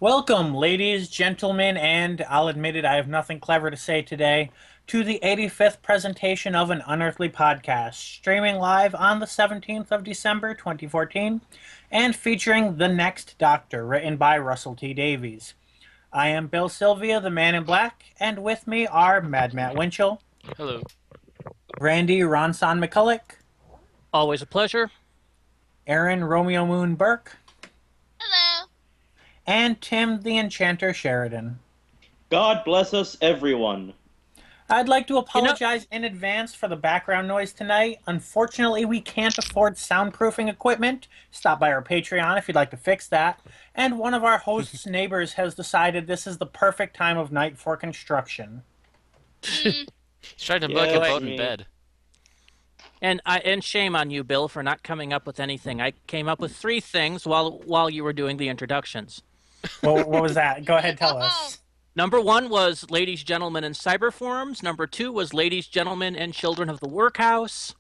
Welcome, ladies, gentlemen, and I'll admit it, I have nothing clever to say today, to the 85th presentation of an Unearthly podcast, streaming live on the 17th of December, 2014, and featuring The Next Doctor, written by Russell T. Davies. I am Bill Sylvia, the Man in Black, and with me are Mad Matt Winchell, Hello. Randy Ronson McCulloch, Always a pleasure. Aaron Romeo Moon Burke, Hello. and Tim the Enchanter Sheridan. God bless us, everyone. I'd like to apologize in advance for the background noise tonight. Unfortunately, we can't afford soundproofing equipment. Stop by our Patreon if you'd like to fix that. And one of our host's neighbors has decided this is the perfect time of night for construction. He's trying to mug Yeah, a that's boat in me. bed. And shame on you, Bill, for not coming up with anything. I came up with three things while you were doing the introductions. What was that? Go ahead, tell us. Number one was ladies, gentlemen, and cyber forums. Number two was ladies, gentlemen, and children of the workhouse.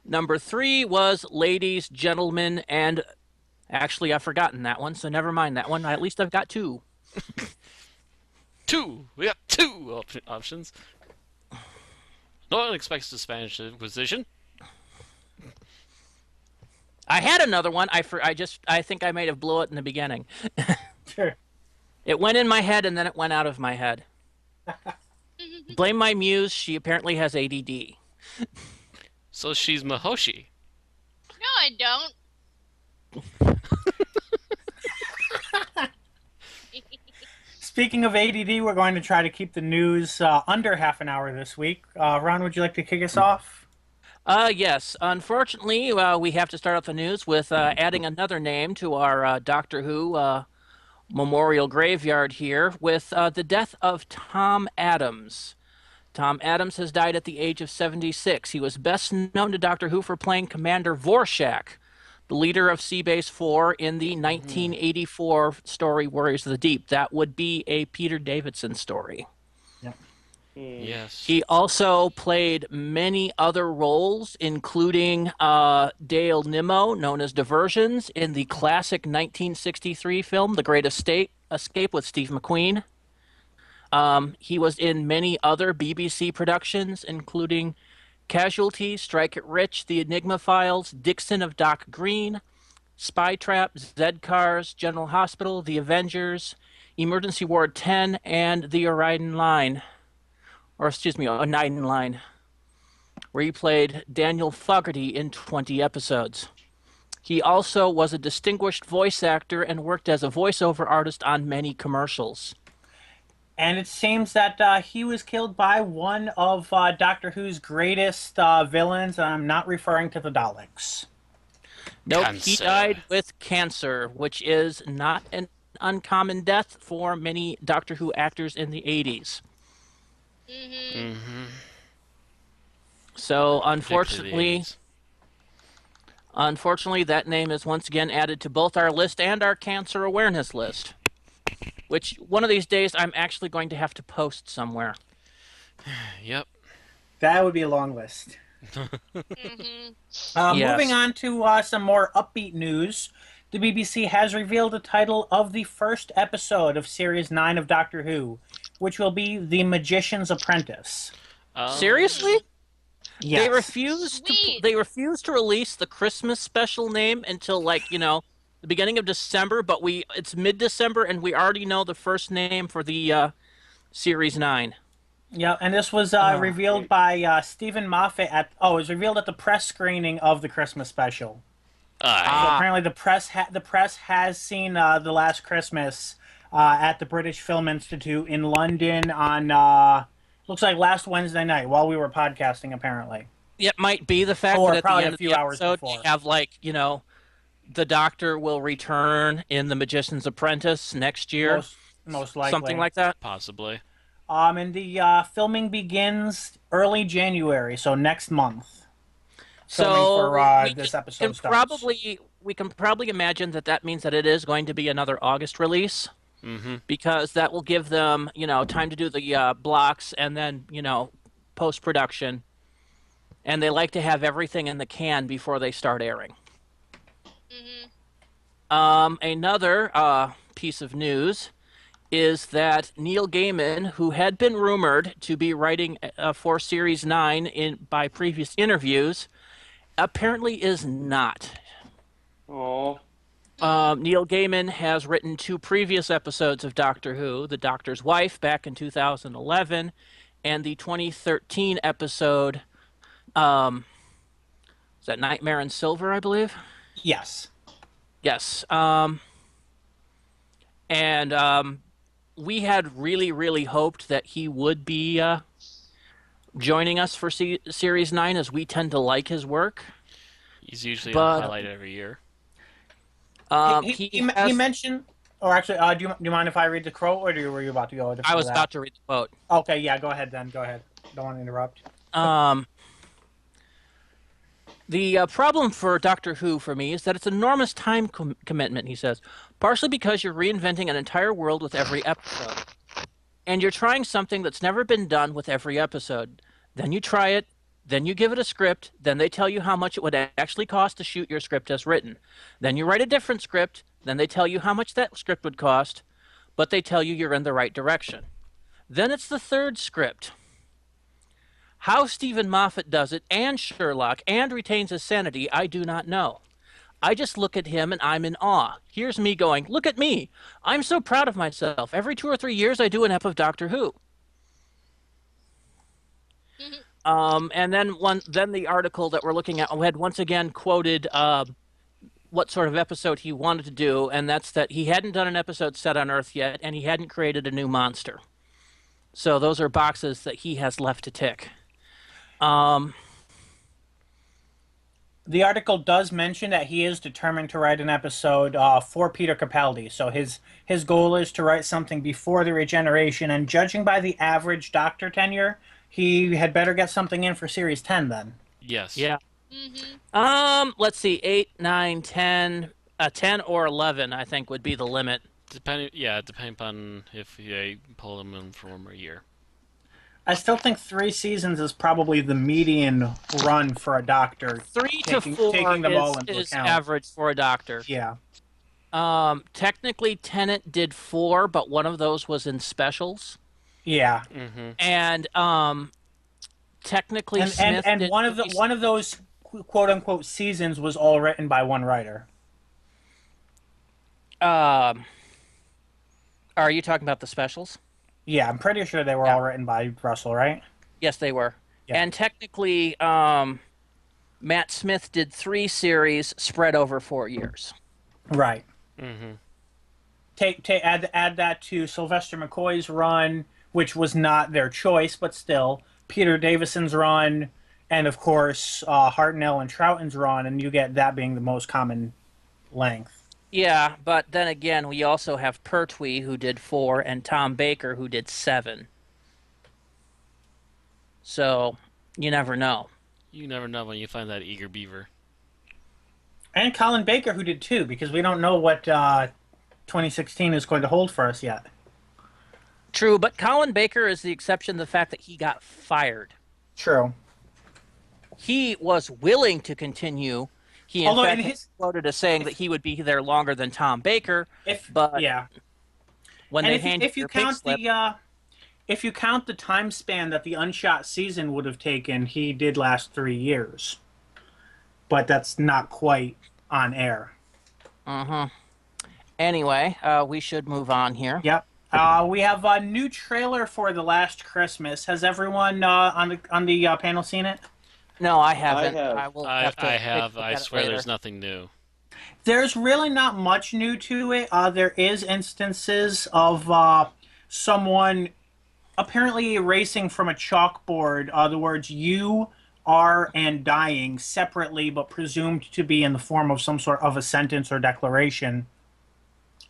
Number three was ladies, gentlemen, and actually I've forgotten that one, so never mind that one. At least I've got two. Two! We got two options. No one expects the Spanish Inquisition. I had another one. I think I may have blew it in the beginning. Sure. It went in my head and then it went out of my head. Blame my muse. She apparently has ADD. So she's Mahoshi. No, I don't. Speaking of ADD, we're going to try to keep the news under half an hour this week. Ron, would you like to kick us off? Yes. Unfortunately, we have to start off the news with adding another name to our Doctor Who memorial graveyard here with the death of Tom Adams. Tom Adams has died at the age of 76. He was best known to Doctor Who for playing Commander Vorshak, the leader of Seabase 4 in the 1984 story Warriors of the Deep. That would be a Peter Davidson story. Yes. He also played many other roles, including Dale Nimmo, known as Diversions, in the classic 1963 film The Great Escape with Steve McQueen. He was in many other BBC productions, including Casualty, Strike It Rich, The Enigma Files, Dixon of Dock Green, Spy Trap, Z-Cars, General Hospital, The Avengers, Emergency Ward 10, and The Orion Line. Orion Line, where he played Daniel Fogarty in 20 episodes. He also was a distinguished voice actor and worked as a voiceover artist on many commercials. And it seems that he was killed by one of Doctor Who's greatest villains, and I'm not referring to the Daleks. Nope, he Cancer. died with cancer, which is not an uncommon death for many Doctor Who actors in the 80s. Mm-hmm. So, unfortunately, that name is once again added to both our list and our cancer awareness list, which one of these days I'm actually going to have to post somewhere. Yep. That would be a long list. Yes. Moving on to some more upbeat news, the BBC has revealed the title of the first episode of Series 9 of Doctor Who, which will be The Magician's Apprentice. Seriously? Yes. They refuse to release the Christmas special name until the beginning of December, but it's mid-December and we already know the first name for the Series 9. Yeah, and this was revealed by Stephen Moffat it was revealed at the press screening of the Christmas special. So apparently the press has seen The Last Christmas at the British Film Institute in London on looks like last Wednesday night while we were podcasting, apparently. It might be the fact Or that at the probably end a of few the hours episode before. you have the Doctor will return in The Magician's Apprentice next year. Most likely. Something like that. Possibly. And the filming begins early January, so next month. Filming for this episode starts. We can probably imagine that means that it is going to be another August release. Mm-hmm. Because that will give them, time to do the blocks and then, post-production. And they like to have everything in the can before they start airing. Another piece of news is that Neil Gaiman, who had been rumored to be writing for Series 9 by previous interviews, apparently is not. Oh. Neil Gaiman has written 2 previous episodes of Doctor Who, The Doctor's Wife back in 2011, and the 2013 episode, is that Nightmare in Silver, I believe? Yes. Yes. And we had really, really hoped that he would be joining us for Series 9, as we tend to like his work. He's usually But highlighted every year. He mentioned, or actually, do you mind if I read the quote, or were you about to go? I was about to read the quote. Okay, yeah, go ahead then. Go ahead. Don't want to interrupt. The problem for Doctor Who for me is that it's an enormous time commitment, he says, partially because you're reinventing an entire world with every episode. And you're trying something that's never been done with every episode. Then you try it, then you give it a script, then they tell you how much it would actually cost to shoot your script as written. Then you write a different script, then they tell you how much that script would cost, but they tell you you're in the right direction. Then it's the third script. How Stephen Moffat does it, and Sherlock, and retains his sanity, I do not know. I just look at him and I'm in awe. Here's me going, look at me. I'm so proud of myself. Every 2 or 3 years I do an ep of Doctor Who. And then the article that we're looking at had once again quoted what sort of episode he wanted to do, and that's that he hadn't done an episode set on Earth yet, and he hadn't created a new monster. So those are boxes that he has left to tick. The article does mention that he is determined to write an episode for Peter Capaldi. So his goal is to write something before the regeneration, and judging by the average Doctor tenure, he had better get something in for Series 10 then. Yes. Yeah. Mm-hmm. Let's see, 8, 9, 10, 10 or 11, I think would be the limit. Depending on if they pull him in for 1 more year. I still think 3 seasons is probably the median run for a Doctor. 3 taking to 4 them all into is account. average for a Doctor. Yeah. Technically, Tennant did 4, but one of those was in specials. Yeah. Mm-hmm. And technically, Smith and did one of those quote unquote seasons was all written by one writer. Are you talking about the specials? Yeah, I'm pretty sure they were all written by Russell, right? Yes, they were. Yeah. And technically, Matt Smith did 3 series spread over 4 years. Right. Mm-hmm. Add that to Sylvester McCoy's run, which was not their choice, but still Peter Davison's run, and of course Hartnell and Troughton's run, and you get that being the most common length. Yeah, but then again, we also have Pertwee, who did 4, and Tom Baker, who did 7. So, you never know. You never know when you find that eager beaver. And Colin Baker, who did 2, because we don't know what 2016 is going to hold for us yet. True, but Colin Baker is the exception to the fact that he got fired. True. He was willing to continue. He, in fact, his quoted as saying that he would be there longer than Tom Baker. But yeah, when and they handed if you your pink count slip, if you count the time span that the unshot season would have taken, he did last 3 years, but that's not quite on air. Anyway, we should move on here. Yep. We have a new trailer for The Last Christmas. Has everyone on the panel seen it? No, I haven't. I have. I will have to I take a have. look I at it swear later. there's nothing new. There's really not much new to it. There is instances of someone apparently erasing from a chalkboard the words "you are" and "dying" separately, but presumed to be in the form of some sort of a sentence or declaration.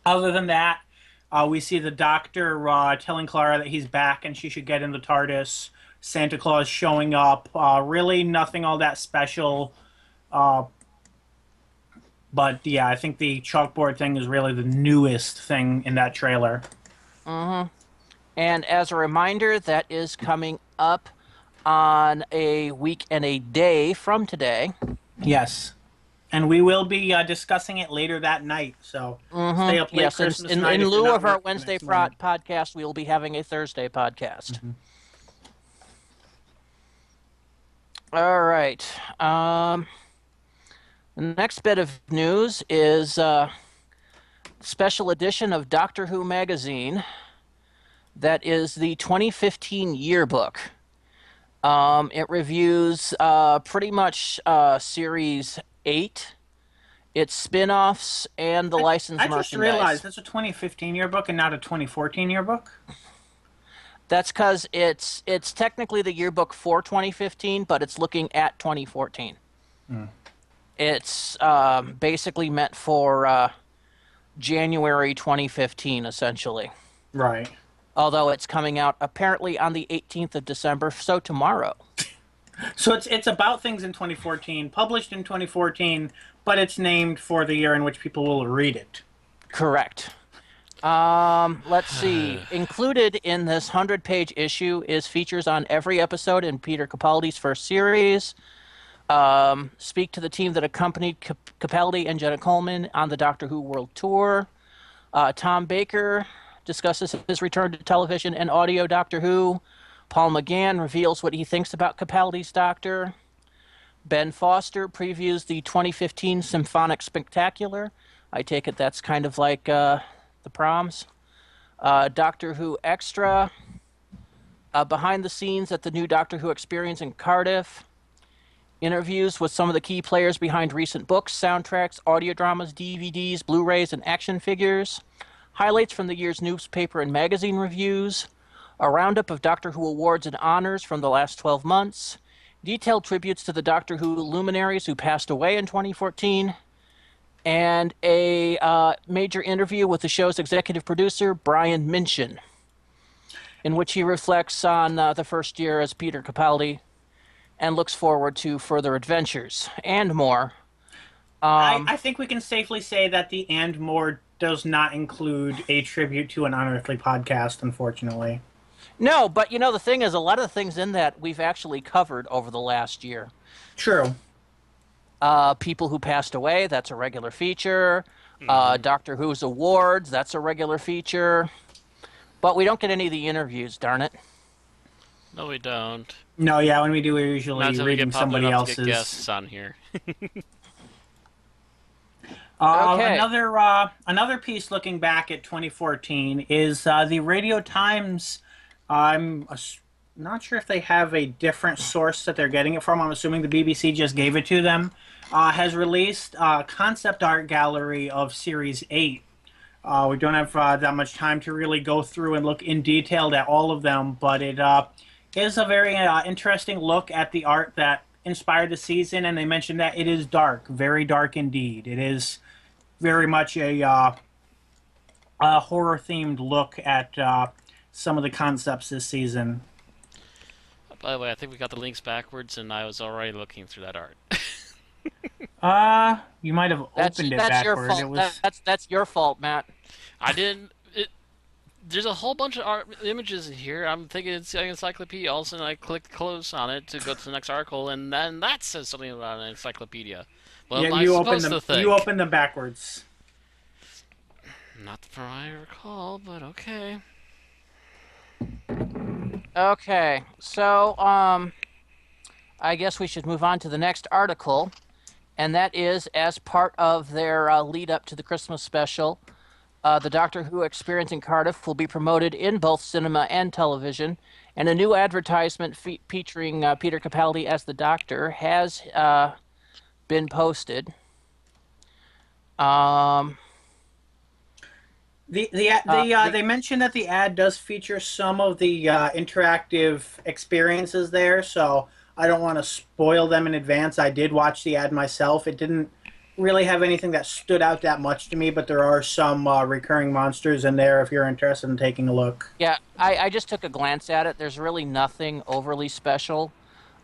Other than that, we see the Doctor telling Clara that he's back and she should get in the TARDIS. Santa Claus showing up. Really nothing all that special. But yeah, I think the chalkboard thing is really the newest thing in that trailer. And as a reminder, that is coming up on a week and a day from today. Yes. And we will be discussing it later that night. So stay up late Yes, Christmas in night if you're lieu not of our working the Wednesday next morning. podcast, we will be having a Thursday podcast. All right. The next bit of news is special edition of Doctor Who magazine. That is the 2015 yearbook. It reviews pretty much Series 8, its spin-offs, and the licensed I just merchandise. realized that's a 2015 yearbook and not a 2014 yearbook. That's because it's technically the yearbook for 2015, but it's looking at 2014. It's basically meant for January 2015, essentially. Right. Although it's coming out apparently on the 18th of December, so tomorrow. So it's about things in 2014, published in 2014, but it's named for the year in which people will read it. Correct. Let's see. Included in this 100-page issue is features on every episode in Peter Capaldi's first series. Speak to the team that accompanied Capaldi and Jenna Coleman on the Doctor Who World Tour. Tom Baker discusses his return to television and audio Doctor Who. Paul McGann reveals what he thinks about Capaldi's Doctor. Ben Foster previews the 2015 Symphonic Spectacular. I take it that's kind of like the proms. Doctor Who Extra. Behind the scenes at the new Doctor Who experience in Cardiff. Interviews with some of the key players behind recent books, soundtracks, audio dramas, DVDs, Blu-rays, and action figures. Highlights from the year's newspaper and magazine reviews. A roundup of Doctor Who awards and honors from the last 12 months. Detailed tributes to the Doctor Who luminaries who passed away in 2014. And a major interview with the show's executive producer, Brian Minchin, in which he reflects on the first year as Peter Capaldi and looks forward to further adventures and more. I think we can safely say that the "and more" does not include a tribute to an Unearthly podcast, unfortunately. No, but the thing is, a lot of the things in that we've actually covered over the last year. True. People who passed away, that's a regular feature. Doctor Who's awards, that's a regular feature. But we don't get any of the interviews, darn it. No, we don't. No, yeah, when we do, we're usually Not until we reading get popular somebody enough to else's. get guests on here. Okay. Another piece looking back at 2014 is the Radio Times. Not sure if they have a different source that they're getting it from. I'm assuming the BBC just gave it to them. Has released a concept art gallery of Series 8. We don't have that much time to really go through and look in detail at all of them, but it is a very interesting look at the art that inspired the season, and they mentioned that it is dark, very dark indeed. It is very much a horror-themed look at some of the concepts this season. By the way, I think we got the links backwards, and I was already looking through that art. You might have opened it that's your backward. fault. It was... That's your fault, Matt. I didn't. There's a whole bunch of images in here. I'm thinking it's an encyclopedia. All of a sudden, I clicked close on it to go to the next article, and then that says something about an encyclopedia. Well, Yeah, I'm supposed to think. you opened them backwards. Not from what I recall, but okay. Okay, so I guess we should move on to the next article, and that is as part of their lead up to the Christmas special. The Doctor Who experience in Cardiff will be promoted in both cinema and television, and a new advertisement featuring Peter Capaldi as the Doctor has been posted. They mentioned that the ad does feature some of the interactive experiences there, so I don't want to spoil them in advance. I did watch the ad myself. It didn't really have anything that stood out that much to me, but there are some recurring monsters in there if you're interested in taking a look. Yeah, I just took a glance at it. There's really nothing overly special.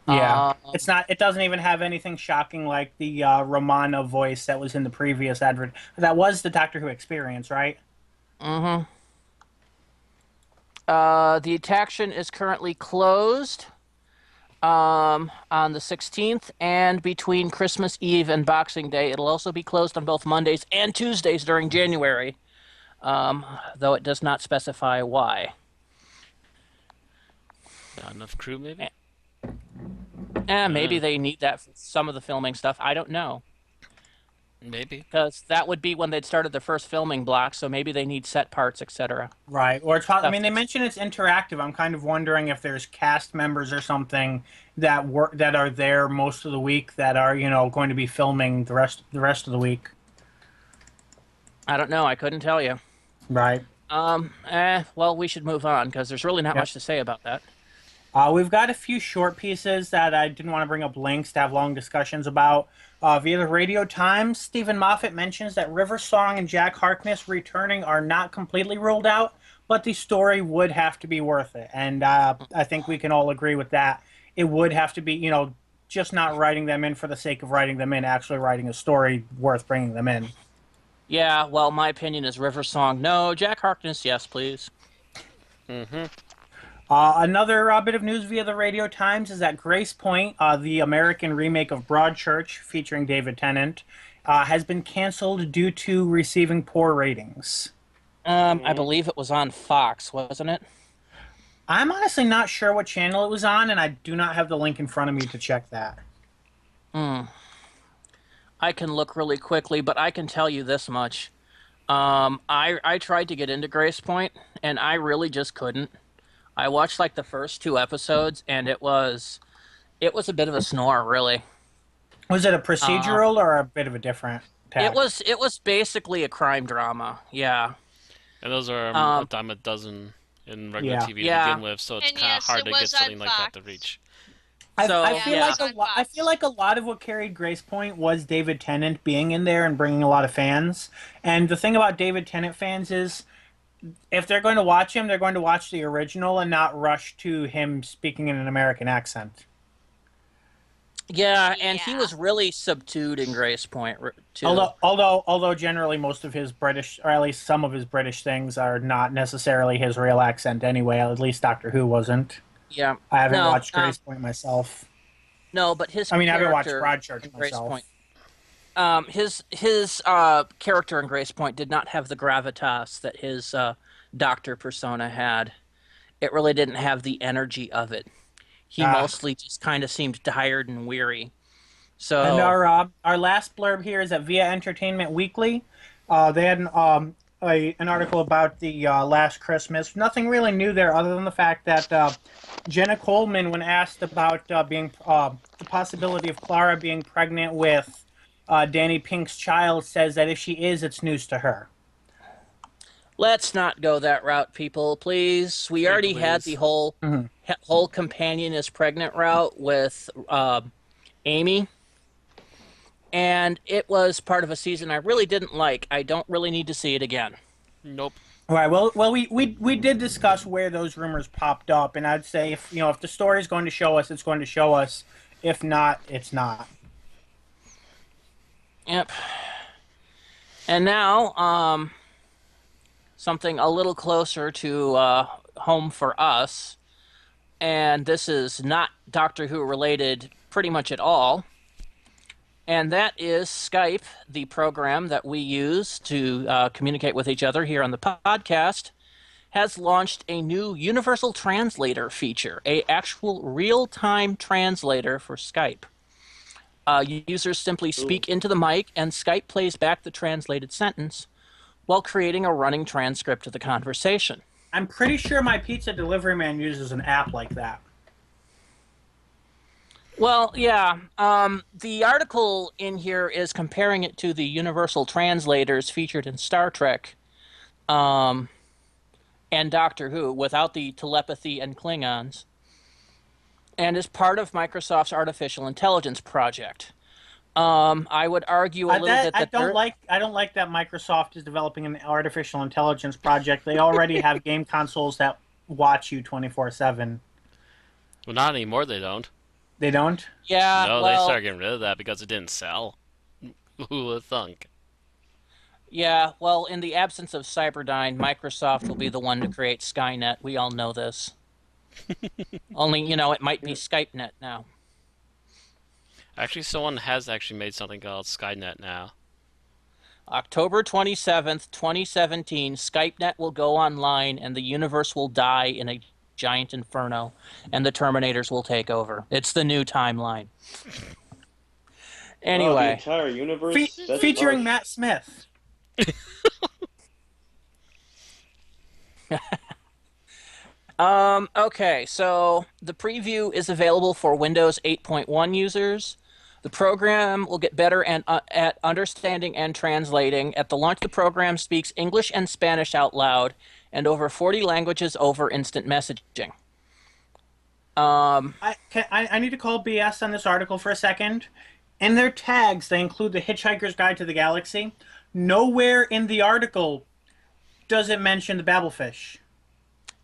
Yeah, it's not. It doesn't even have anything shocking like the Romana voice that was in the previous advert. That was the Doctor Who experience, right? Mm-hmm. The attraction is currently closed. on the 16th, and between Christmas Eve and Boxing Day. It'll also be closed on both Mondays and Tuesdays during January, though it does not specify why. Not enough crew, maybe. Maybe they need that for some of the filming stuff. I don't know. Maybe. Because that would be when they'd started their first filming block, so maybe they need set parts, etc. Right. Or it's I Stuff mean, they that's- mentioned it's interactive. I'm kind of wondering if there's cast members or something that are there most of the week that are, going to be filming the rest of the week. I don't know. I couldn't tell you. Right. Well, we should move on because there's really not Yep. much to say about that. We've got a few short pieces that I didn't want to bring up links to have long discussions about. Via the Radio Times, Stephen Moffat mentions that River Song and Jack Harkness returning are not completely ruled out, but the story would have to be worth it. And I think we can all agree with that. It would have to be, just not writing them in for the sake of writing them in, actually writing a story worth bringing them in. Yeah, well, my opinion is River Song. No, Jack Harkness, yes, please. Mm-hmm. Another bit of news via the Radio Times is that Grace Point, the American remake of Broadchurch featuring David Tennant, has been canceled due to receiving poor ratings. I believe it was on Fox, wasn't it? I'm honestly not sure what channel it was on, and I do not have the link in front of me to check that. I can look really quickly, but I can tell you this much. I tried to get into Grace Point, and I really just couldn't. I watched like the first two episodes, and it was a bit of a snore, really. Was it a procedural or a bit of a different tack? It was basically a crime drama. Yeah. And those are a dime a dozen in regular Yeah. TV to Yeah. begin with, so it's And kind of yes, hard it to get was on something like that to Fox. reach. So, I feel yeah. I feel like a lot of what carried Grace Point was David Tennant being in there and bringing a lot of fans. And the thing about David Tennant fans is, if they're going to watch him, they're going to watch the original and not rush to him speaking in an American accent. Yeah, and he Yeah. was really subdued in Grace Point too. Although generally most of his British, or at least some of his British things, are not necessarily his real accent anyway. At least Doctor Who wasn't. Yeah. I haven't No, watched Grace Point myself. No, but his I mean, I haven't watched character Broadchurch in Grace myself. Point. His character in Grace Point did not have the gravitas that his doctor persona had. It really didn't have the energy of it. He Ah. mostly just kind of seemed tired and weary. So And our last blurb here is at Via Entertainment Weekly. They had an article about the Last Christmas. Nothing really new there, other than the fact that Jenna Coleman, when asked about being the possibility of Clara being pregnant with Danny Pink's child, says that if she is, it's news to her. let's not go that route, people, please. We already had the whole companion is pregnant route with Amy, and it was part of a season I really didn't like. I don't really need to see it again. Nope. All right. Well, we did discuss where those rumors popped up, and I'd say if the story is going to show us, it's going to show us. If not, it's not. Yep. And now, something a little closer to home for us, and this is not Doctor Who related pretty much at all, and that is Skype, the program that we use to communicate with each other here on the podcast, has launched a new universal translator feature, a actual real-time translator for Skype. Users simply speak into the mic, and Skype plays back the translated sentence while creating a running transcript of the conversation. I'm pretty sure my pizza delivery man uses an app like that. Well, yeah. The article in here is comparing it to the universal translators featured in Star Trek and Doctor Who without the telepathy and Klingons, and is part of Microsoft's artificial intelligence project. I would argue a little bit that I don't like that Microsoft is developing an artificial intelligence project. They already have game consoles that watch you 24/7. Well, not anymore. They don't. They don't? Yeah, No, they well, started getting rid of that because it didn't sell. Who would thunk? yeah, well, in the absence of Cyberdyne, Microsoft will be the one to create Skynet. We all know this. Only, it might be SkypeNet now. Actually, someone has actually made something called Skynet now. October 27th, 2017, SkypeNet will go online and the universe will die in a giant inferno and the Terminators will take over. It's the new timeline. The Anyway, entire universe. Fe- That's featuring harsh. Matt Smith. okay, so the preview is available for Windows 8.1 users. The program will get better at understanding and translating. At the launch, the program speaks English and Spanish out loud and over 40 languages over instant messaging. I need to call BS on this article for a second. In their tags, they include the Hitchhiker's Guide to the Galaxy. Nowhere in the article does it mention the Babelfish.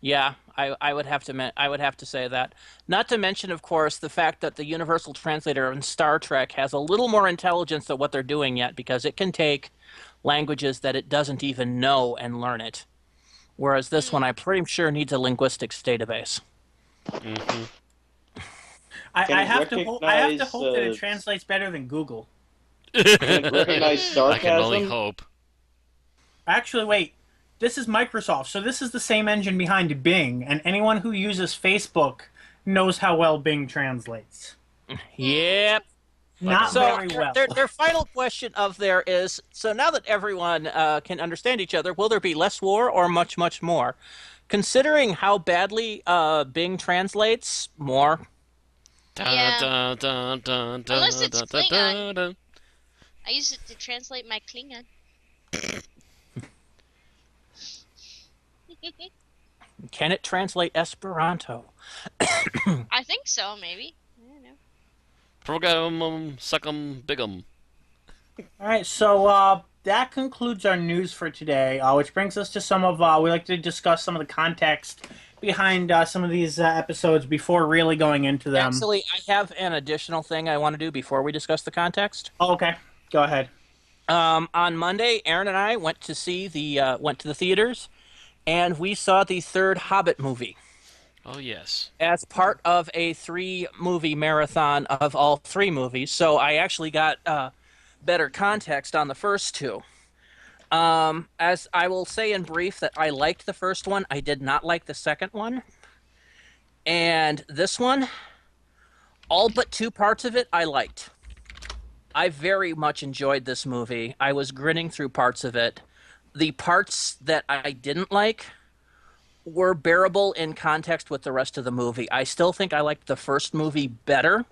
Yeah, I would have to say that. Not to mention, of course, the fact that the Universal Translator in Star Trek has a little more intelligence than what they're doing yet, because it can take languages that it doesn't even know and learn it. Whereas this one, I'm pretty sure needs a linguistics database. Mm-hmm. I have to recognize, hope that it translates better than Google. Can it recognize I can only sarcasm? hope. Actually, wait. This is Microsoft, so this is the same engine behind Bing, and anyone who uses Facebook knows how well Bing translates. Yep. Not So very well. their final question of there is, so now that everyone can understand each other, will there be less war or much, much more? Considering how badly Bing translates, more. Yeah. Dun, dun, dun, dun, Unless it's dun, dun, Klingon. dun, dun. I use it to translate my Klingon. Can it translate Esperanto? I think so, maybe. I don't know. Program suckum bigum. All right, so that concludes our news for today, which brings us to some of we like to discuss some of the context behind some of these episodes before really going into them. Actually, I have an additional thing I want to do before we discuss the context. Oh, okay, go ahead. On Monday, Aaron and I went to see went to the theaters, and we saw the third Hobbit movie Oh yes. as part of a 3-movie marathon of all 3 movies. So I actually got better context on the first 2. As I will say in brief that I liked the first one, I did not like the second one. And this one, all but 2 parts of it, I liked. I very much enjoyed this movie. I was grinning through parts of it. The parts that I didn't like were bearable in context with the rest of the movie. I still think I liked the first movie better,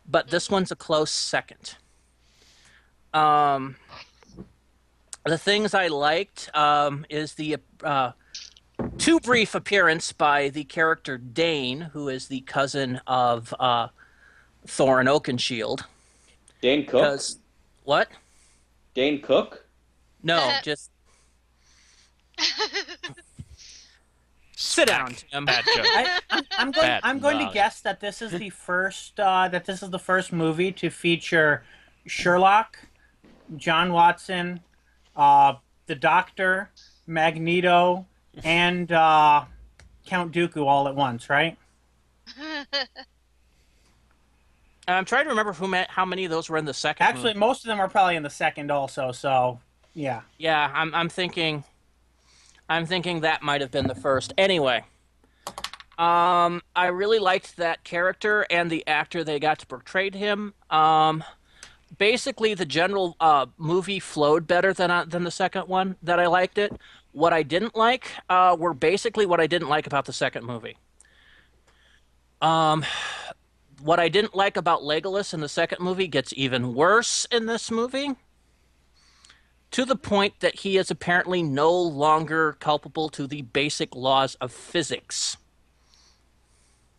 but this one's a close second. The things I liked is the 2 brief appearance by the character Dane, who is the cousin of Thorin Oakenshield. Dane Cook? Because what? Dane Cook? No, just sit down, Tim. Bad joke. I'm going to knowledge. guess that this is the first movie to feature Sherlock, John Watson, the Doctor, Magneto, and Count Dooku all at once, right? I'm trying to remember how many of those were in the second Actually, movie. most of them are probably in the second also. So, yeah. Yeah, I'm thinking that might have been the first. Anyway, I really liked that character and the actor they got to portray him. Basically, the general movie flowed better than the second one. That I liked it. What I didn't like were basically what I didn't like about the second movie. What I didn't like about Legolas in the second movie gets even worse in this movie, to the point that he is apparently no longer culpable to the basic laws of physics.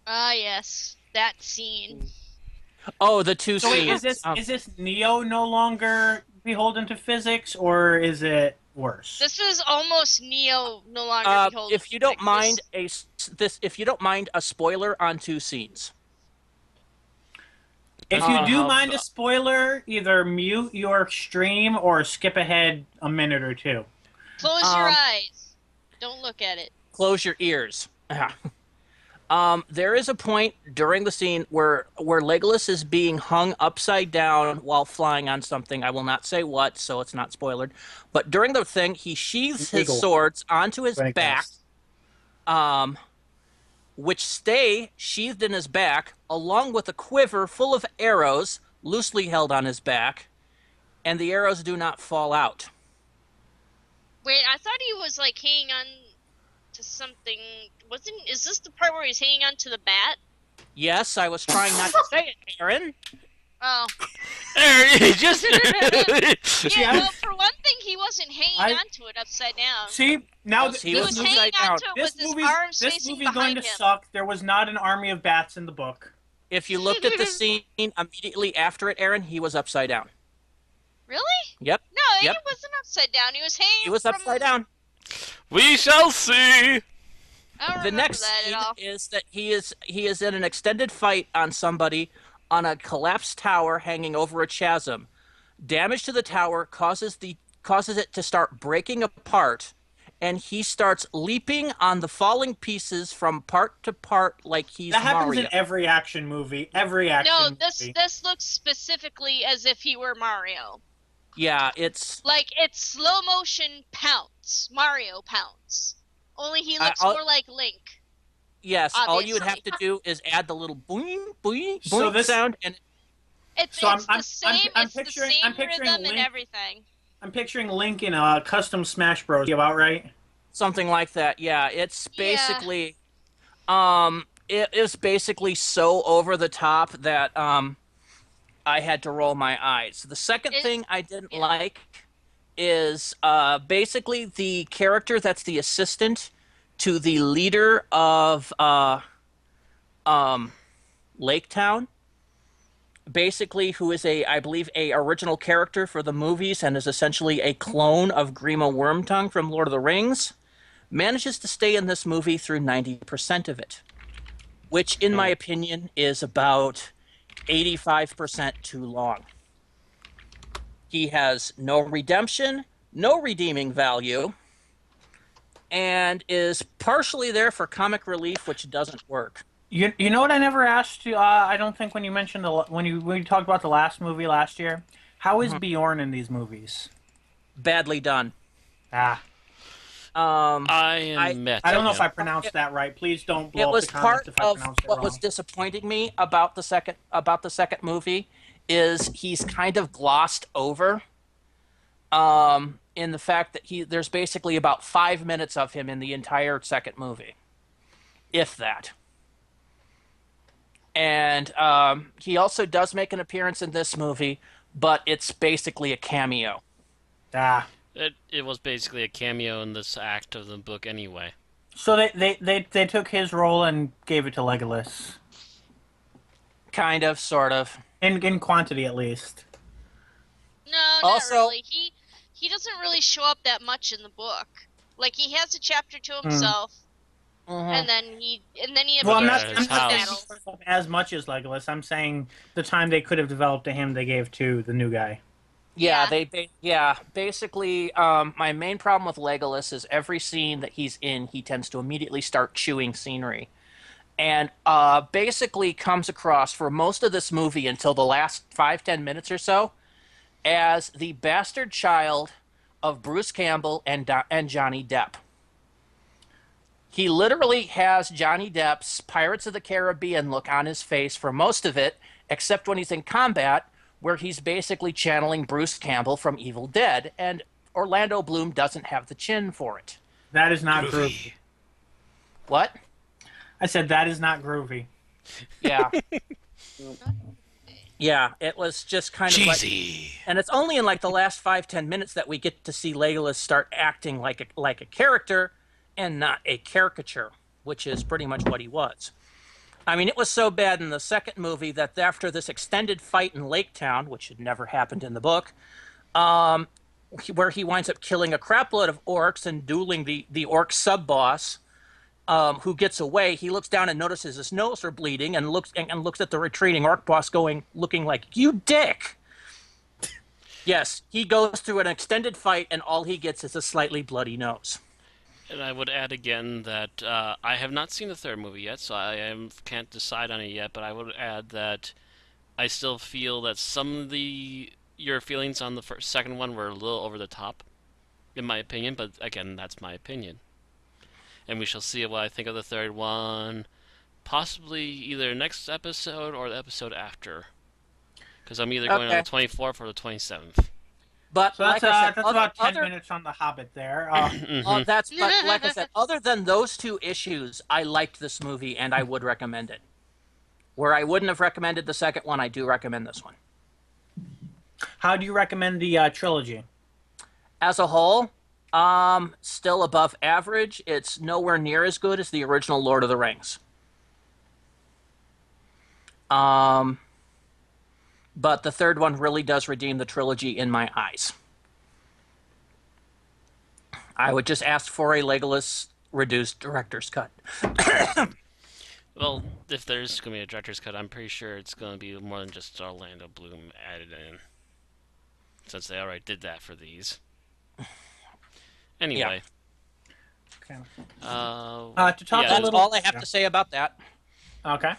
Ah, yes. That scene. Oh, the 2 So wait, scenes. is this Neo no longer beholden to physics, or is it worse? This is almost Neo no longer beholden. If you don't to mind this. if you don't mind a spoiler on 2 scenes. If you do how- mind a spoiler, either mute your stream or skip ahead a minute or 2. Close your eyes. Don't look at it. Close your ears. There is a point during the scene where Legolas is being hung upside down while flying on something. I will not say what, so it's not spoilered. But during the thing, he sheathes his Legal. swords onto his Any back, guess? which stay sheathed in his back, along with a quiver full of arrows loosely held on his back, and the arrows do not fall out. Wait, I thought he was like hanging on to something. Is this the part where he's hanging on to the bat? Yes, I was trying not to say it, Aaron. Oh. There, just Yeah, well, for one thing, he wasn't hanging onto it upside down. See, now Yes, he He was was upside hanging down. onto it with his arms this facing movie's going behind to him. suck. There was not an army of bats in the book. If you looked at the scene immediately after it, Aaron, he was upside down. Really? Yep. No, Yep. he wasn't upside down. He was hanging He was from... upside down. we shall see. I don't The remember next that scene at all. is that he is in an extended fight on somebody on a collapsed tower hanging over a chasm. Damage to the tower causes it to start breaking apart, and he starts leaping on the falling pieces from part to part like he's That happens Mario. in every action movie. Every action No, movie. this looks specifically as if he were Mario. Yeah, it's Like, it's slow motion pounce. Mario pounce. Only he looks I'll- more like Link. yes. All you would have Obviously. to do is add the little boing boing So boing this- sound, and It's So the same. I'm It's the picturing- same I'm picturing rhythm and Link- everything. I'm picturing Link in a custom Smash Bros. You about right? something like that. Yeah, it's Yeah. basically it is basically so over the top that I had to roll my eyes. The second thing I didn't like is basically the character that's the assistant to the leader of Lake Town, basically, who is I believe a original character for the movies and is essentially a clone of Grima Wormtongue from Lord of the Rings, manages to stay in this movie through 90% of it, which in my opinion is about 85% too long. He has no redemption, no redeeming value, and is partially there for comic relief, which doesn't work. You know what I never asked you? I don't think when you mentioned when we talked about the last movie last year. How is Bjorn in these movies? Badly done. Ah, I admit. I don't know if I pronounced that right. Please don't blow It up was the comments part if I of pronounced it what wrong. was disappointing me about the second movie is he's kind of glossed over in the fact that there's basically about 5 minutes of him in the entire second movie, if that. And he also does make an appearance in this movie, but it's basically a cameo. Ah. It was basically a cameo in this act of the book anyway. So they took his role and gave it to Legolas. Kind of, sort of. In quantity, at least. No, Also- not really. He doesn't really show up that much in the book. Like, he has a chapter to himself, and then he Well, I'm not, Yeah, I'm his not saying house. he shows up as much as Legolas. I'm saying the time they could have developed to him, they gave to the new guy. Yeah, basically, my main problem with Legolas is every scene that he's in, he tends to immediately start chewing scenery. And basically comes across for most of this movie until the last 5-10 minutes or so as the bastard child of Bruce Campbell and Johnny Depp. He literally has Johnny Depp's Pirates of the Caribbean look on his face for most of it, except when he's in combat, where he's basically channeling Bruce Campbell from Evil Dead, and Orlando Bloom doesn't have the chin for it. That is not groovy. What? I said that is not groovy. Yeah. Yeah, it was just kind of Cheesy. and it's only in like the last 5-10 minutes that we get to see Legolas start acting like a character and not a caricature, which is pretty much what he was. I mean, it was so bad in the second movie that after this extended fight in Lake Town, which had never happened in the book, where he winds up killing a crapload of orcs and dueling the orc sub-boss, who gets away, he looks down and notices his nose are bleeding and looks at the retreating orc boss looking like, "You dick!" Yes, he goes through an extended fight and all he gets is a slightly bloody nose. And I would add again that I have not seen the third movie yet, so can't decide on it yet. But I would add that I still feel that some of the your feelings on the second one were a little over the top, in my opinion. But again, that's my opinion, and we shall see what I think of the third one. Possibly either next episode or the episode after, because I'm either going on the Okay. 24th or the 27th. But So like I said, that's about 10 minutes on The Hobbit there. but like I said, other than those two issues, I liked this movie and I would recommend it. Where I wouldn't have recommended the second one, I do recommend this one. How do you recommend the trilogy? As a whole, still above average. It's nowhere near as good as the original Lord of the Rings. Um, but the third one really does redeem the trilogy in my eyes. I would just ask for a Legolas reduced director's cut. Well, if there's going to be a director's cut, I'm pretty sure it's going to be more than just Orlando Bloom added in, since they already did that for these. Anyway. Okay. To talk a That's little- all I have to say about that. Okay.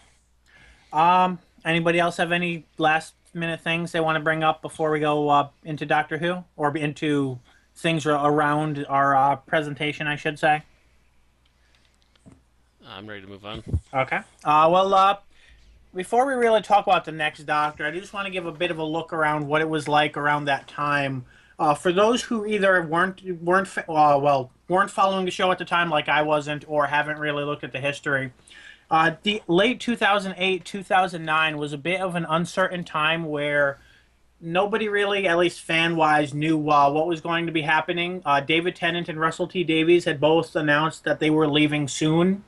Anybody else have any last minute things they want to bring up before we go into Doctor Who or into things around our presentation, I should say? I'm ready to move on. Okay. Before we really talk about the next Doctor, I just want to give a bit of a look around what it was like around that time. For those who either weren't following the show at the time, like I wasn't, or haven't really looked at the history, the late 2008, 2009 was a bit of an uncertain time where nobody really, at least fan-wise, knew what was going to be happening. David Tennant and Russell T Davies had both announced that they were leaving soon.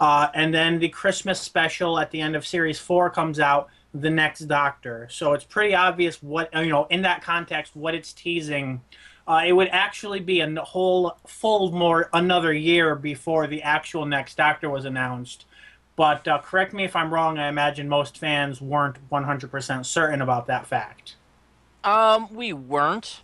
And then the Christmas special at the end of Series 4 comes out, The Next Doctor. So it's pretty obvious what, in that context, what it's teasing. It would actually be another year before the actual Next Doctor was announced. But correct me if I'm wrong, I imagine most fans weren't 100% certain about that fact. We weren't.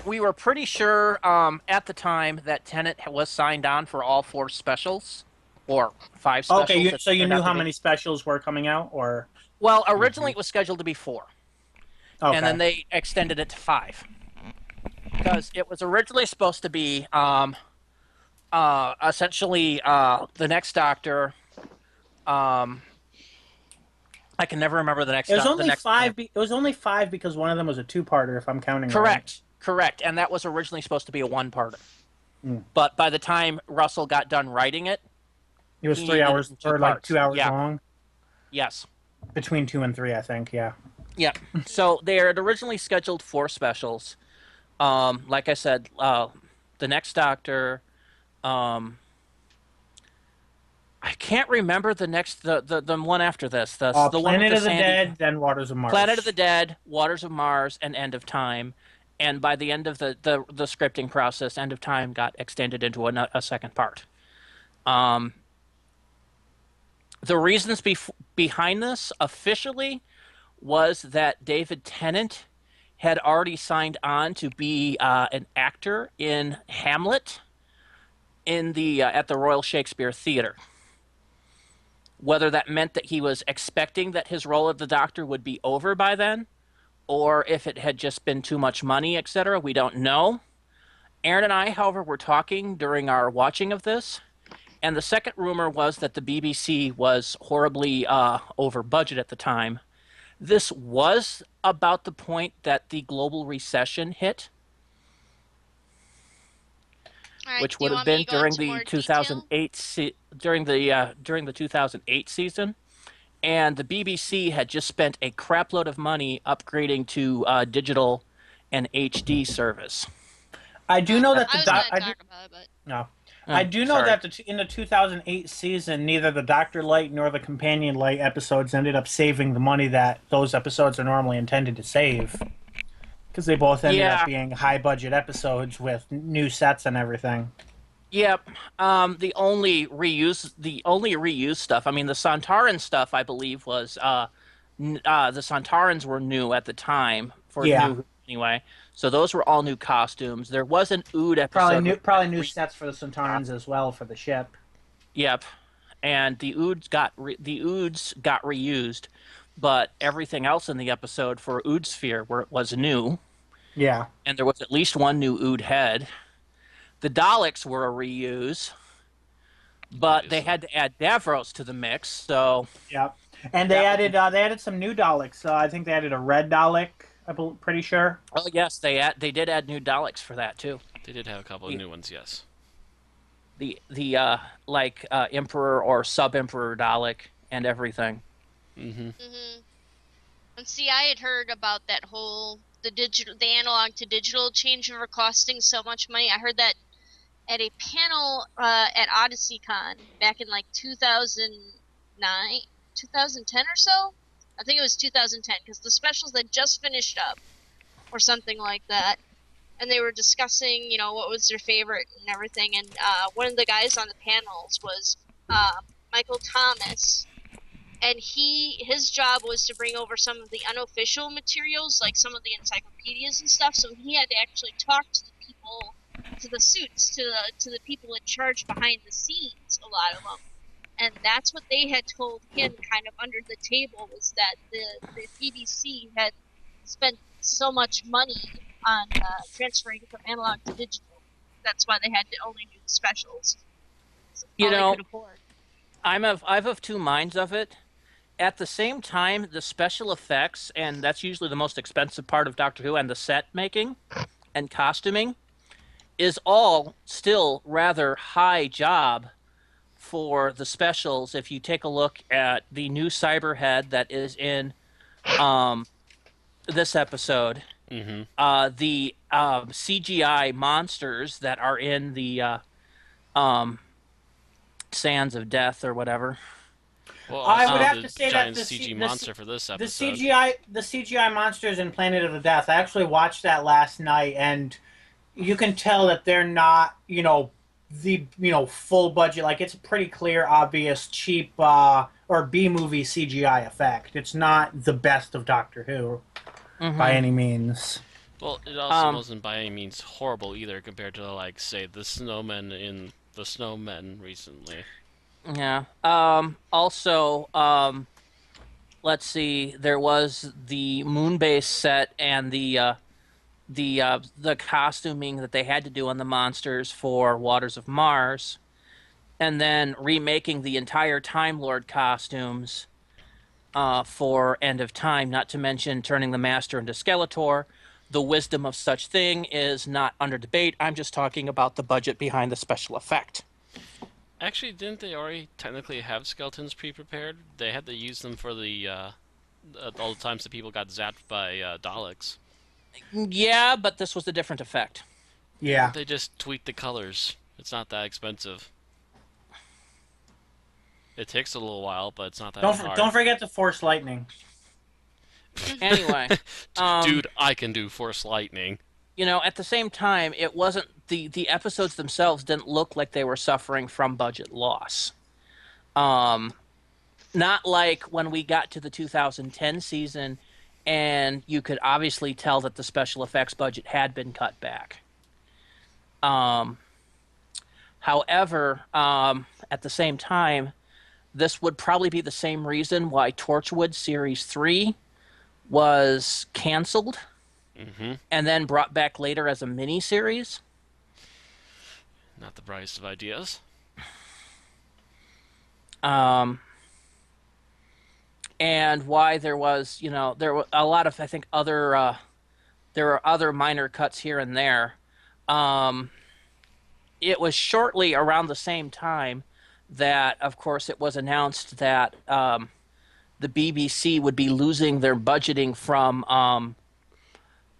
We were pretty sure at the time that Tennant was signed on for all 4 specials. Or 5 specials. Okay, so you knew how many specials were coming out, or? Well, originally it was scheduled to be 4. Okay. And then they extended it to 5. Because it was originally supposed to be essentially the Next Doctor. I can never remember the next. It was the only next, 5. It was only 5 because one of them was a 2-parter, if I'm counting Correct, correct, and that was originally supposed to be a 1-parter. Mm. But by the time Russell got done writing it, It was he 3 needed hours, it in 2 or like parts. 2 hours Yeah. long. Yes. Between 2 and 3, I think. Yeah. Yeah. So they had originally scheduled 4 specials. Like I said, the Next Doctor. I can't remember the one after this. The one with Planet the of the Sandy- Dead, then Waters of Mars. Planet of the Dead, Waters of Mars, and End of Time. And by the end of the scripting process, End of Time got extended into a second part. The reasons behind this officially was that David Tennant had already signed on to be an actor in Hamlet in the at the Royal Shakespeare Theatre. Whether that meant that he was expecting that his role of the Doctor would be over by then, or if it had just been too much money, etc., we don't know. Aaron and I, however, were talking during our watching of this, and the second rumor was that the BBC was horribly over budget at the time. This was about the point that the global recession hit, Alright, which do you would have want me been to go during into the more 2008 during the 2008 season, and the BBC had just spent a crapload of money upgrading to digital and HD service. I do know that I the was going doc. to talk about it, but No. Oh, I do know sorry. that in the 2008 season, neither the Doctor Light nor the Companion Light episodes ended up saving the money that those episodes are normally intended to save. Because they both ended Yeah. up being high-budget episodes with new sets and everything. Yep. The only reused stuff. I mean, the Sontaran stuff, I believe, was the Sontarans were new at the time for Yeah. new anyway. So those were all new costumes. There was an Ood episode. Probably new sets for the Centaurans as well for the ship. Yep, and the Oods got reused, but everything else in the episode for Ood Sphere was new, Yeah. and there was at least one new Ood head. The Daleks were a reuse, but they Obviously. had to add Davros to the mix. So Yep. And they added some new Daleks. I think they added a red Dalek. Pretty sure. oh yes, they did add new Daleks for that too. They did have a couple of new ones, yes. The Emperor or Sub Emperor Dalek and everything. Mm-hmm. Hmm. And see, I had heard about that whole the analog to digital changeover costing so much money. I heard that at a panel at OdysseyCon back in like 2009, 2010 or so. I think it was 2010 because the specials that just finished up or something like that. And they were discussing, what was their favorite and everything. And one of the guys on the panels was Michael Thomas, and his job was to bring over some of the unofficial materials, like some of the encyclopedias and stuff. So he had to actually talk to the people, to the suits, to the people in charge behind the scenes. A lot of them, and that's what they had told him, kind of under the table, was that the BBC had spent so much money on transferring from analog to digital. That's why they had to only do the specials. You All they know, could afford. I'm of two minds of it. At the same time, the special effects, and that's usually the most expensive part of Doctor Who, and the set making and costuming, is all still rather high job for the specials. If you take a look at the new Cyberhead that is in this episode, Mm-hmm. the CGI monsters that are in the Sands of Death or whatever. Well, I also would have the to say that giant the CG the monster for this the episode. CGI monsters in Planet of the Death. I actually watched that last night, and you can tell that they're not, full budget. Like, it's a pretty clear, obvious, cheap or B movie CGI effect. It's not the best of Doctor Who by any means. Well, it also wasn't by any means horrible either compared to, like, say, the snowmen in The Snowmen recently. Yeah. Also, let's see. There was the Moonbase set and the costuming that they had to do on the monsters for Waters of Mars, and then remaking the entire Time Lord costumes for End of Time. Not to mention turning the Master into Skeletor. The wisdom of such thing is not under debate. I'm just talking about the budget behind the special effect. Actually, didn't they already technically have skeletons pre-prepared? They had to use them for the all the times that people got zapped by Daleks. Yeah, but this was a different effect. Yeah. They just tweaked the colors. It's not that expensive. It takes a little while, but it's not that hard. Don't forget the Force Lightning. Anyway, Dude, I can do Force Lightning. at the same time, it wasn't the episodes themselves didn't look like they were suffering from budget loss. Not like when we got to the 2010 season, and you could obviously tell that the special effects budget had been cut back. However, at the same time, this would probably be the same reason why Torchwood Series 3 was canceled Mm-hmm. and then brought back later as a mini-series. Not the brightest of ideas. And why there was, there were a lot of, I think, there were other minor cuts here and there. It was shortly around the same time that, of course, it was announced that the BBC would be losing their budgeting from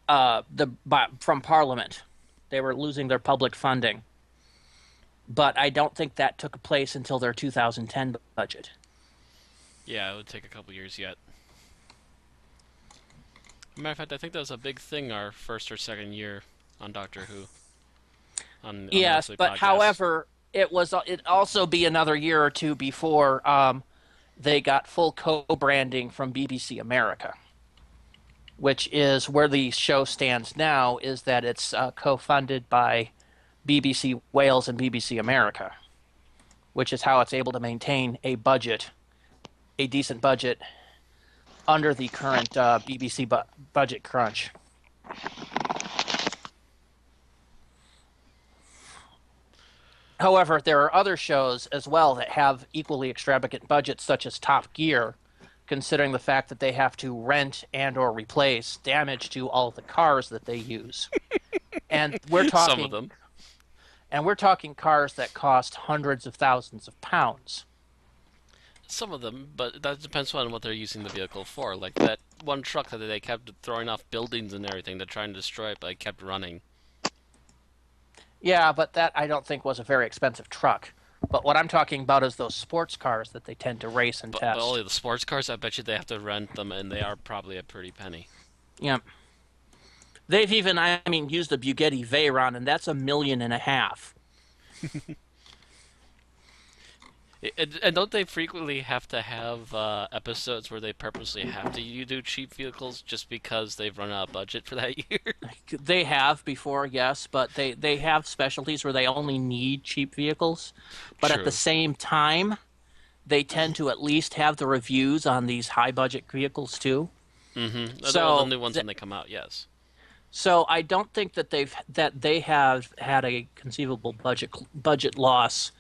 from Parliament. They were losing their public funding. But I don't think that took place until their 2010 budget. Yeah, it would take a couple years yet. Matter of fact, I think that was a big thing our first or second year on Doctor Who. On Yes, Unearthly but podcast. however, it'd also be another year or two before they got full co-branding from BBC America. which is where the show stands now, is that it's co-funded by BBC Wales and BBC America, which is how it's able to maintain a budget, a decent budget, under the current BBC budget crunch. However, there are other shows as well that have equally extravagant budgets, such as Top Gear, considering the fact that they have to rent and or replace damage to all of the cars that they use. And we're talking Some of them. And we're talking cars that cost hundreds of thousands of pounds. Some of them, but that depends on what they're using the vehicle for. Like that one truck that they kept throwing off buildings and everything to try and destroy it, but it kept running. Yeah, but that I don't think was a very expensive truck. But what I'm talking about is those sports cars that they tend to race and But test. only the sports cars, I bet you they have to rent them, and they are probably a pretty penny. Yeah. They've even, used a Bugatti Veyron, and that's $1.5 million. And don't they frequently have to have episodes where they purposely have to you do cheap vehicles just because they've run out of budget for that year? They have before, yes, but they have specialties where they only need cheap vehicles. But at True. the same time, they tend to at least have the reviews on these high-budget vehicles, too. Mm-hmm. So, the new ones when they come out, yes. So I don't think that they have had a conceivable budget loss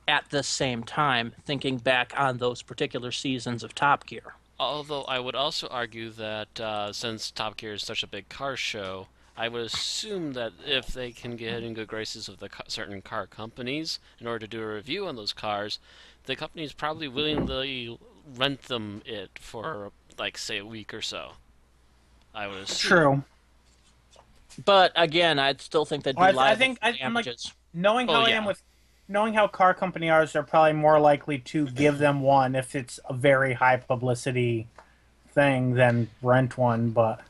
at the same time, thinking back on those particular seasons of Top Gear. Although I would also argue that since Top Gear is such a big car show, I would assume that if they can get in good graces of the certain car companies in order to do a review on those cars, the company is probably willingly rent them it for, like, say, a week or so. I would assume. True. But again, I'd still think they'd be Well, liable I think for I'm like damages. knowing how Oh, I yeah. am with knowing how car company ours are probably more likely to give them one if it's a very high publicity thing than rent one. But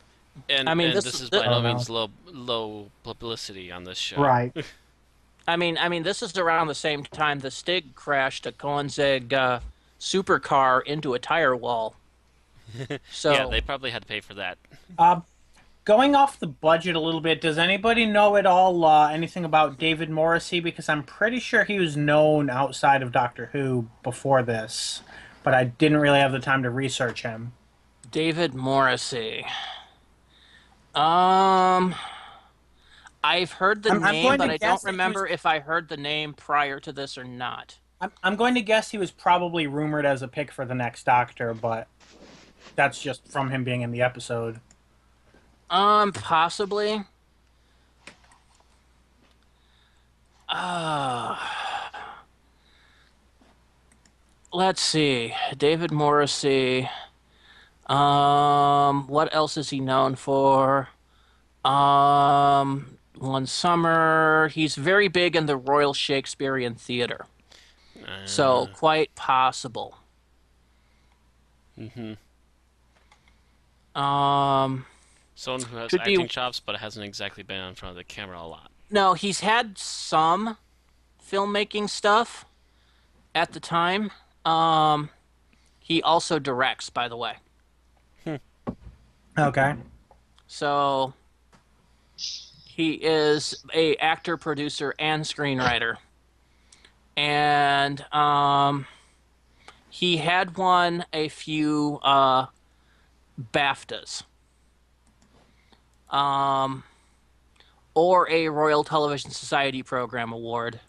And, I mean, and this this is- is this- by I no don't means low publicity on this show. right, This is around the same time the Stig crashed a Koenigsegg supercar into a tire wall. So Yeah, they probably had to pay for that. going off the budget a little bit. Does anybody know at all anything about David Morrissey? Because I'm pretty sure he was known outside of Doctor Who before this, but I didn't really have the time to research him. David Morrissey. I've heard the I'm name, going but to I guess don't that he remember was- if I heard the name prior to this or not. I'm going to guess he was probably rumored as a pick for the next Doctor, but that's just from him being in the episode. Possibly. Let's see. David Morrissey. What else is he known for? One Summer. He's very big in the Royal Shakespearean Theatre. So, quite possible. Mm-hmm. Someone who has Could be- acting chops, but hasn't exactly been in front of the camera a lot. No, he's had some filmmaking stuff at the time. He also directs, by the way. Okay. So he is a actor, producer, and screenwriter. And he had won a few BAFTAs. Or a Royal Television Society Program Award.